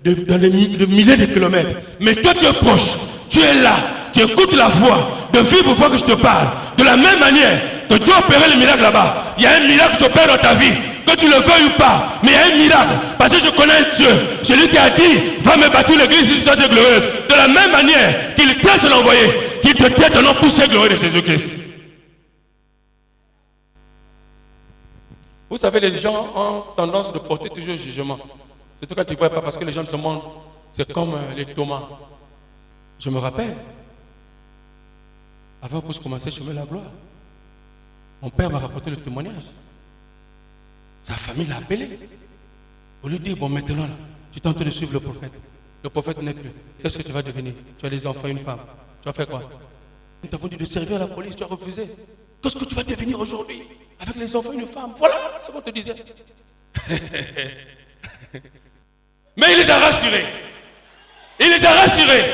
dans des milliers de kilomètres. Mais toi tu es proche, tu es là, tu écoutes la voix, de vive voix que je te parle. De la même manière que Dieu a opéré le miracle là-bas, il y a un miracle qui s'opère dans ta vie. Que tu le veuilles ou pas, mais il y a un miracle. Parce que je connais un Dieu, celui qui a dit, va me bâtir l'église resplendante et glorieuse. De la même manière qu'il tient son envoyé, qu'il te tient ton nom poussé glorieux de Jésus-Christ. Vous savez, les gens ont tendance de porter toujours le jugement. Surtout quand tu ne vois pas, parce que les gens de ce monde, c'est comme les tomates. Je me rappelle, avant pour commencer à chemin la gloire. Mon père m'a rapporté le témoignage. Sa famille l'a appelé. Pour lui dire, bon maintenant là, tu es en train de suivre le prophète. Le prophète n'est plus. Qu'est-ce que tu vas devenir? Tu as des enfants, une femme. Tu vas faire quoi? Nous t'avons dit de servir à la police, tu as refusé. Qu'est-ce que tu vas devenir aujourd'hui? Avec les enfants, une femme. Voilà ce qu'on te disait. Mais il les a rassurés. Il les a rassurés.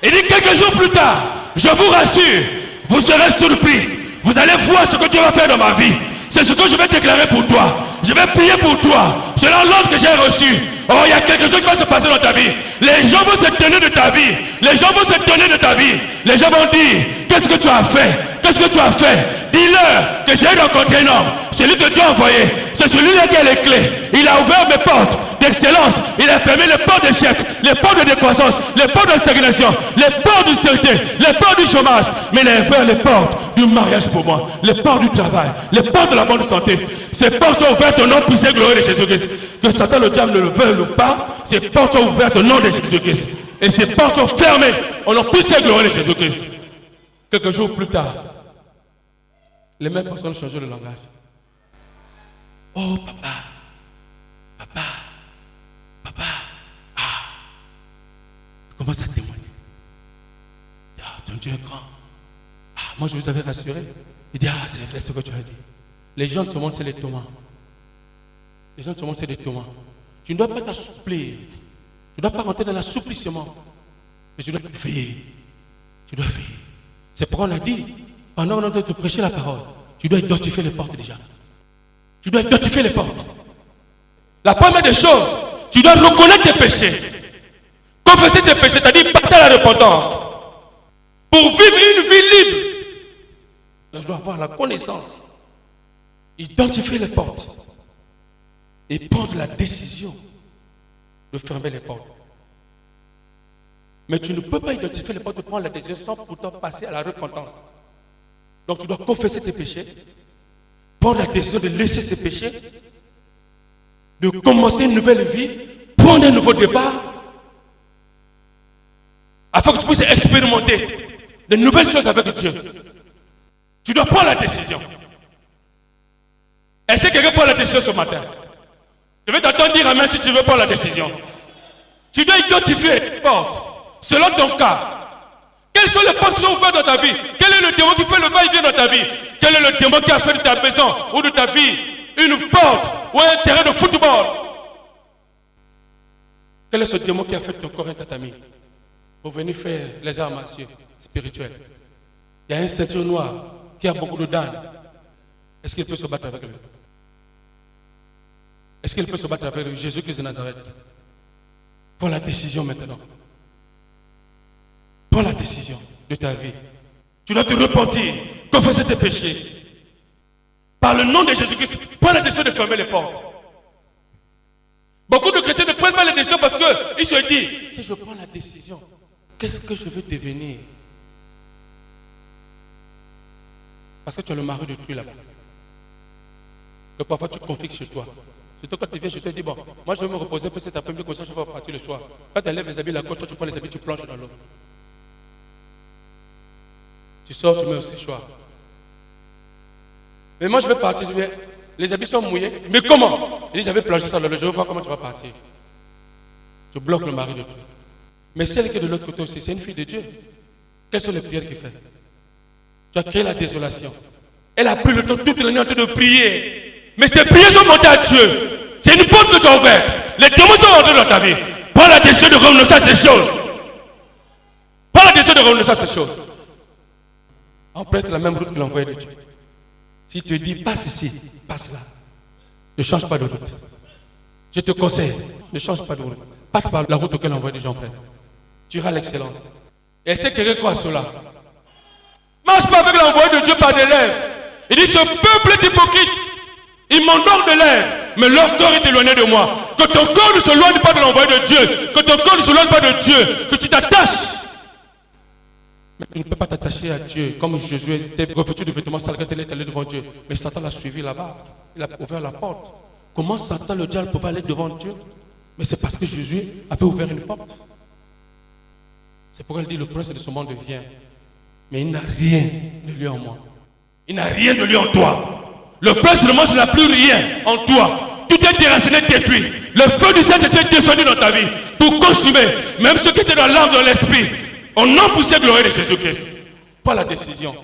Il dit quelques jours plus tard, je vous rassure, vous serez surpris. Vous allez voir ce que Dieu va faire dans ma vie. C'est ce que je vais déclarer pour toi. Je vais prier pour toi. Selon l'ordre que j'ai reçu. Oh, il y a quelque chose qui va se passer dans ta vie. Les gens vont se tenir de ta vie. Les gens vont se tenir de ta vie. Les gens vont dire, qu'est-ce que tu as fait? Qu'est-ce que tu as fait? Dis-leur que j'ai rencontré un homme. Celui que Dieu a envoyé. C'est celui-là qui a les clés. Il a ouvert mes portes d'excellence. Il a fermé les portes d'échec, les portes de décroissance, les portes de stagnation, les portes d'austérité, les portes du chômage. Mais il a ouvert les portes du mariage pour moi, les portes du travail, les portes de la bonne santé. Ces portes sont ouvertes au nom puissant et glorieux de Jésus-Christ. Que Satan le diable ne le veuille ou pas, ces portes sont ouvertes au nom de Jésus-Christ. Et ces portes sont fermées au nom puissant et glorieux de Jésus-Christ. Quelques jours plus tard, les mêmes personnes ont changé le langage. Oh papa, papa, papa, ah, je commence à témoigner. Ah, ton Dieu est grand. Ah, moi je vous avais rassuré. Il dit, ah c'est vrai ce que tu as dit. Les gens de ce monde c'est les tourments. Les gens de ce monde c'est des tourments. Tu ne dois pas t'assouplir. Tu ne dois pas rentrer dans l'assouplissement. Mais tu dois veiller. Tu dois veiller. C'est pourquoi on a dit, pendant qu'on est en train de te prêcher la parole, tu dois identifier les portes déjà. Tu dois identifier les portes. La première des choses, tu dois reconnaître tes péchés. Confesser tes péchés, c'est-à-dire passer à la repentance. Pour vivre une vie libre, tu dois avoir la connaissance. Identifier les portes. Et prendre la décision de fermer les portes. Mais tu ne peux pas identifier les portes de prendre la décision sans pourtant passer à la repentance. Donc tu dois confesser tes péchés, prendre la décision de laisser ces péchés, de commencer une nouvelle vie, prendre un nouveau départ, afin que tu puisses expérimenter de nouvelles choses avec Dieu. Tu dois prendre la décision. Est-ce que quelqu'un prend la décision ce matin? Je vais t'attendre dire amen si tu veux prendre la décision. Tu dois identifier les portes. Selon ton cas, quelles sont les portes qui sont ouvertes dans ta vie? Quel est le démon qui fait le va-et-vient dans ta vie? Quel est le démon qui a fait de ta maison ou de ta vie une porte ou un terrain de football? Quel est ce démon qui a fait de ton corps un tatami pour venir faire les arts martiaux spirituels? Il y a un ceinture noire qui a beaucoup de dames. Est-ce qu'il peut se battre avec lui? Est-ce qu'il peut se battre avec Jésus-Christ de Nazareth? Prends la décision maintenant. Prends la décision de ta vie. Tu dois te repentir, confesser tes péchés. Par le nom de Jésus-Christ, prends la décision de fermer les portes. Beaucoup de chrétiens ne prennent pas la décision parce qu'ils se disent, si je prends la décision, qu'est-ce que je veux devenir? Parce que tu as le mari de tuer là-bas. Donc parfois tu te confies chez toi. Surtout quand tu viens, je te dis, bon, moi je vais me reposer un peu cet après-midi, comme ça je vais partir le soir. Quand tu enlèves les habits, la côte, toi tu prends les habits, tu plonges dans l'eau. Tu sors, tu mets au séchoir. Mais moi je vais partir, les habits sont mouillés. Mais comment? Il dit, j'avais plongé ça dans l'eau, je vais voir comment tu vas partir. Tu bloques le mari de Dieu. Mais celle qui est de l'autre côté aussi, c'est une fille de Dieu. Quelles sont les prières qu'il fait? Tu as créé la désolation. Elle a pris le temps toute la nuit en train de prier. Mais ces prières sont montées à Dieu. C'est une porte que tu as ouverte. Les démons sont rentrés dans ta vie. Prends la décision de renoncer à ces choses. Prends la décision de renoncer à ces choses. Emprunte la même route que l'envoyé de Dieu. S'il te dit passe ici, passe là. Ne change pas de route. Je te conseille, ne change pas de route. Passe par la route auquel l'envoyé de Dieu emprunte. Tu auras l'excellence. Et c'est quelqu'un qui croit cela. Marche pas avec l'envoyé de Dieu par des lèvres. Il dit ce peuple est hypocrite. Ils m'endorment de lèvres, mais leur corps est éloigné de moi. Que ton corps ne se loigne pas de l'envoyé de Dieu. Que ton corps ne se loigne pas de Dieu. Que tu t'attaches. Mais tu ne peux pas t'attacher à Dieu. Comme Jésus était revêtu de vêtements sales quand il est allé devant Dieu. Mais Satan l'a suivi là-bas. Il a ouvert la porte. Comment Satan, le diable, pouvait aller devant Dieu? Mais c'est parce que Jésus avait ouvert une porte. C'est pourquoi il dit le prince de ce monde vient. Mais il n'a rien de lui en moi. Il n'a rien de lui en toi. Le prince de mort, il n'a plus rien en toi. Tout est déraciné, détruit. Le feu du Saint-Esprit est descendu dans ta vie pour consumer même ceux qui étaient dans l'âme, dans l'esprit. Au nom poussé gloire de Jésus-Christ. Pas la décision.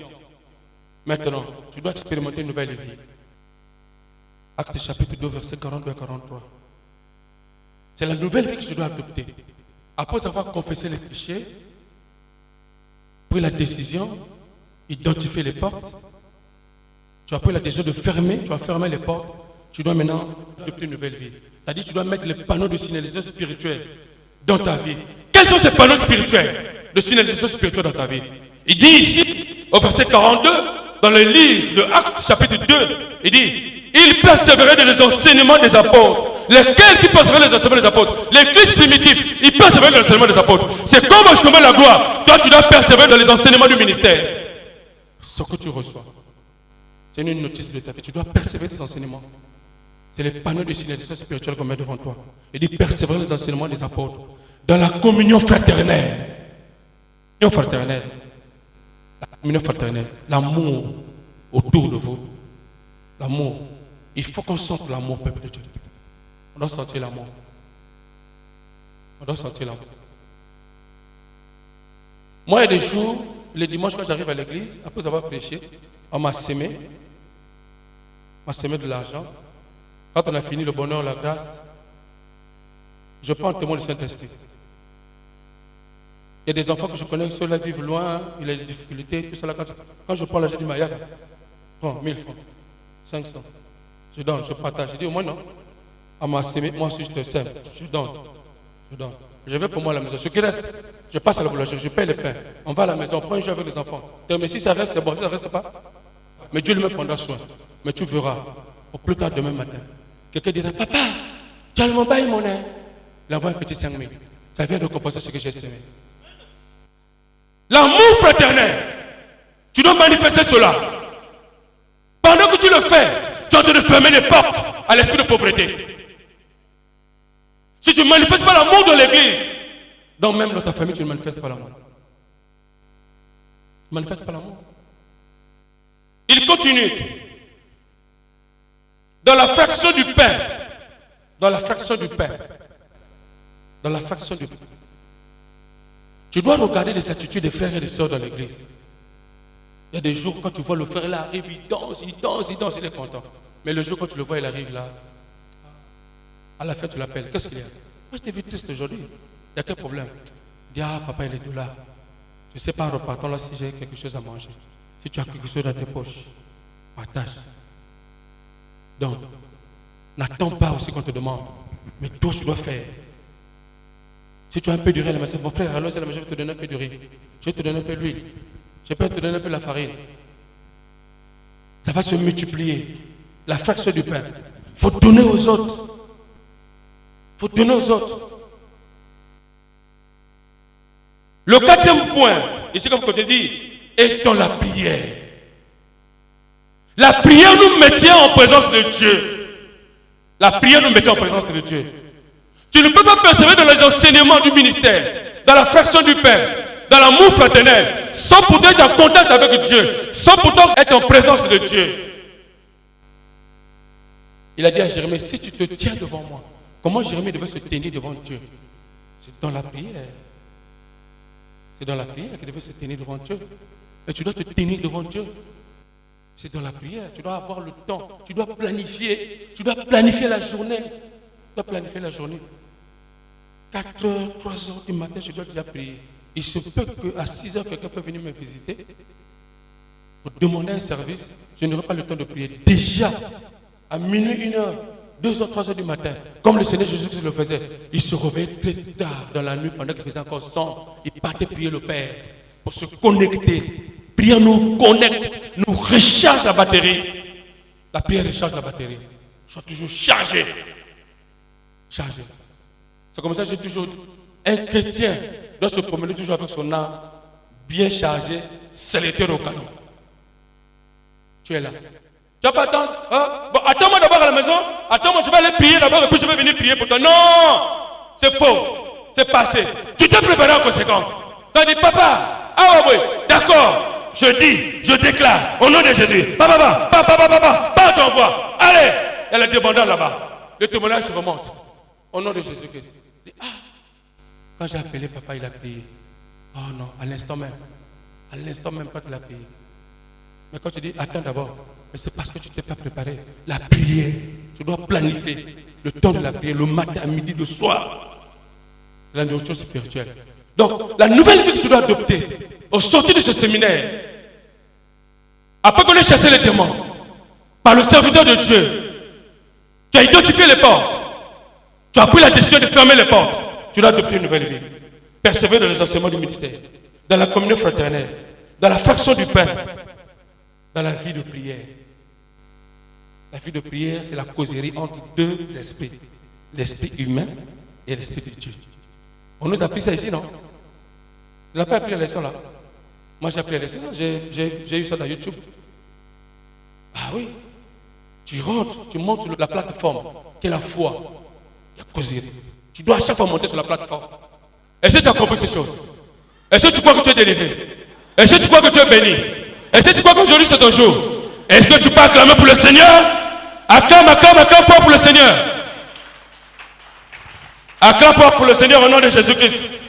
Maintenant, tu dois expérimenter une nouvelle vie. Acte chapitre 2, verset 42 à 43. C'est la nouvelle vie que je dois adopter. Après avoir confessé les péchés, pris la décision, identifier les portes, tu as pris la décision de fermer, tu as fermé les portes, tu dois maintenant adopter une nouvelle vie. C'est-à-dire tu dois mettre les panneaux de signalisation spirituelle dans ta vie. Quels sont ces panneaux spirituels de signalisation spirituelle dans ta vie? Il dit ici, au verset 42, dans le livre de Actes chapitre 2, il dit, il persévérait dans les enseignements des apôtres. Lesquels qui persévéraient dans les enseignements des apôtres? L'église primitive, ils persévéraient dans les enseignements des apôtres. C'est comme un chemin de la gloire. Toi, tu dois persévérer dans les enseignements du ministère. Ce que tu reçois, c'est une notice de ta vie. Tu dois persévérer dans les enseignements. C'est les panneaux de signalisation spirituelle qu'on met devant toi. Il dit persévérer dans les enseignements des apôtres. Dans la communion fraternelle. La communion fraternelle. L'amour autour de vous. L'amour. Il faut qu'on sente l'amour, peuple de Dieu. On doit sentir l'amour. On doit sentir l'amour. Moi, il y a des jours, les dimanches, quand j'arrive à l'église, après avoir prêché, on m'a sémé. On m'a sémé de l'argent. Quand on a fini le bonheur, la grâce, je prends le témoin du Saint-Esprit. Il y a des enfants que je connais, ceux-là vivent loin, il a des difficultés, tout ça. Quand je prends l'argent du Mayak, prends 1000 francs, 500. Je donne, je partage. Je dis au moins non. On m'a sémé, moi aussi je te sème. Je donne. Je vais pour moi à la maison. Ce qui reste, je passe à la boulangerie, je paye le pain. On va à la maison, on prend un jeu avec les enfants. Mais si ça reste, c'est bon. Si ça ne reste pas, mais Dieu lui-même prendra soin. Mais tu verras, au plus tard demain matin, quelqu'un dira, papa, tu as le mobile monnaie. Il envoie un petit 5 000. Ça vient de compenser ce que j'ai sémé. L'amour fraternel, tu dois manifester cela. Pendant que tu le fais, tu es en train de fermer les portes à l'esprit de pauvreté. Si tu ne manifestes pas l'amour dans l'église, donc même dans ta famille, tu ne manifestes pas l'amour. Tu ne manifestes pas l'amour. Il continue. Dans la fraction du pain. Dans la fraction du pain. Dans la fraction du pain. Tu dois regarder les attitudes des frères et des sœurs dans l'église. Il y a des jours quand tu vois le frère là arrive, il danse, il est content. Mais le jour quand tu le vois, il arrive là. À la fin, tu l'appelles. Qu'est-ce qu'il y a? Moi, je t'ai vu triste aujourd'hui. Il y a quel problème? Il dit, ah, papa, il est là. Je ne sais pas, repartons là si j'ai quelque chose à manger. Si tu as quelque chose dans tes poches, partage. Donc, n'attends pas aussi qu'on te demande. Mais toi, tu dois faire. Si tu as un peu de riz à la maison, mon frère, allons à la maison, je vais te donner un peu de riz. Je vais te donner un peu d'huile. Je peux te donner un peu de la farine. Ça va se multiplier. La fraction du pain. Il faut donner aux autres. Il faut donner aux autres. Le quatrième point, ici comme je dis, est dans la prière. La prière nous maintient en présence de Dieu. La prière nous maintient en présence de Dieu. Tu ne peux pas persévérer dans les enseignements du ministère, dans la fraction du pain, dans l'amour fraternel, sans pourtant être en contact avec Dieu, sans pourtant être en présence de Dieu. Il a dit à Jérémie, si tu te tiens devant moi, comment Jérémie devait se tenir devant Dieu? C'est dans la prière. C'est dans la prière qu'il devait se tenir devant Dieu. Et tu dois te tenir devant Dieu. C'est dans la prière. Tu dois avoir le temps. Tu dois planifier. Tu dois planifier la journée. Tu dois planifier la journée. 4h, 3h du matin, je dois déjà prier. Il se peut qu'à 6h, quelqu'un peut venir me visiter pour demander un service. Je n'aurai pas le temps de prier. Déjà, à minuit, 1h, 2h, 3h du matin, comme le Seigneur Jésus le faisait, il se réveillait très tard dans la nuit pendant qu'il faisait encore sombre. Il partait prier le Père pour se connecter. Prière nous connecte, nous recharge la batterie. La prière recharge la batterie. Sois toujours chargé. Chargé. C'est comme ça que j'ai toujours. Un chrétien doit se promener toujours avec son âme bien chargée, sélecteur au canon. Tu es là. Tu vas pas attendre. Hein? Bon, attends-moi d'abord à la maison. Attends-moi, je vais aller prier d'abord et puis je vais venir prier pour toi. Non! C'est faux. C'est passé. Tu t'es préparé en conséquence. Tu as dit, papa, ah oui, d'accord. je dis, je déclare, au nom de Jésus, tu envoies. Allez, il y a le débandant là-bas. Le témoignage se remonte. Au nom de Jésus-Christ. Quand j'ai appelé papa, il a prié. Oh non, à l'instant même. À l'instant même, quand il a prié. Mais quand tu dis, attends d'abord, mais c'est parce que tu t'es pas préparé. La prière, tu dois planifier le temps de la prière, le matin, à midi, le soir. C'est la nourriture spirituelle. Donc, la nouvelle vie que tu dois adopter, au sortir de ce séminaire, après qu'on ait chassé les démons, par le serviteur de Dieu, tu as identifié les portes, tu as pris la décision de fermer les portes, tu dois adopter une nouvelle vie. Persévérer dans les enseignements du ministère, dans la communion fraternelle, dans la fraction du pain, dans la vie de prière. La vie de prière, c'est la causerie entre deux esprits, l'esprit humain et l'esprit de Dieu. On nous a appris ça ici, non? Tu n'as pas appris la leçon là? Moi j'ai appris la leçon, j'ai eu ça dans YouTube. Ah oui, tu rentres, tu montes sur la plateforme, qui est la foi, il y a causerie. Tu dois à chaque fois monter sur la plateforme. Est-ce que tu as compris ces choses? Est-ce que tu crois que tu es délivré? Est-ce que tu crois que tu es béni? Est-ce que tu crois qu'aujourd'hui c'est ton jour? Est-ce que tu peux acclamer pour le Seigneur? Acclame fort pour le Seigneur. Acclame fort pour le Seigneur au nom de Jésus-Christ.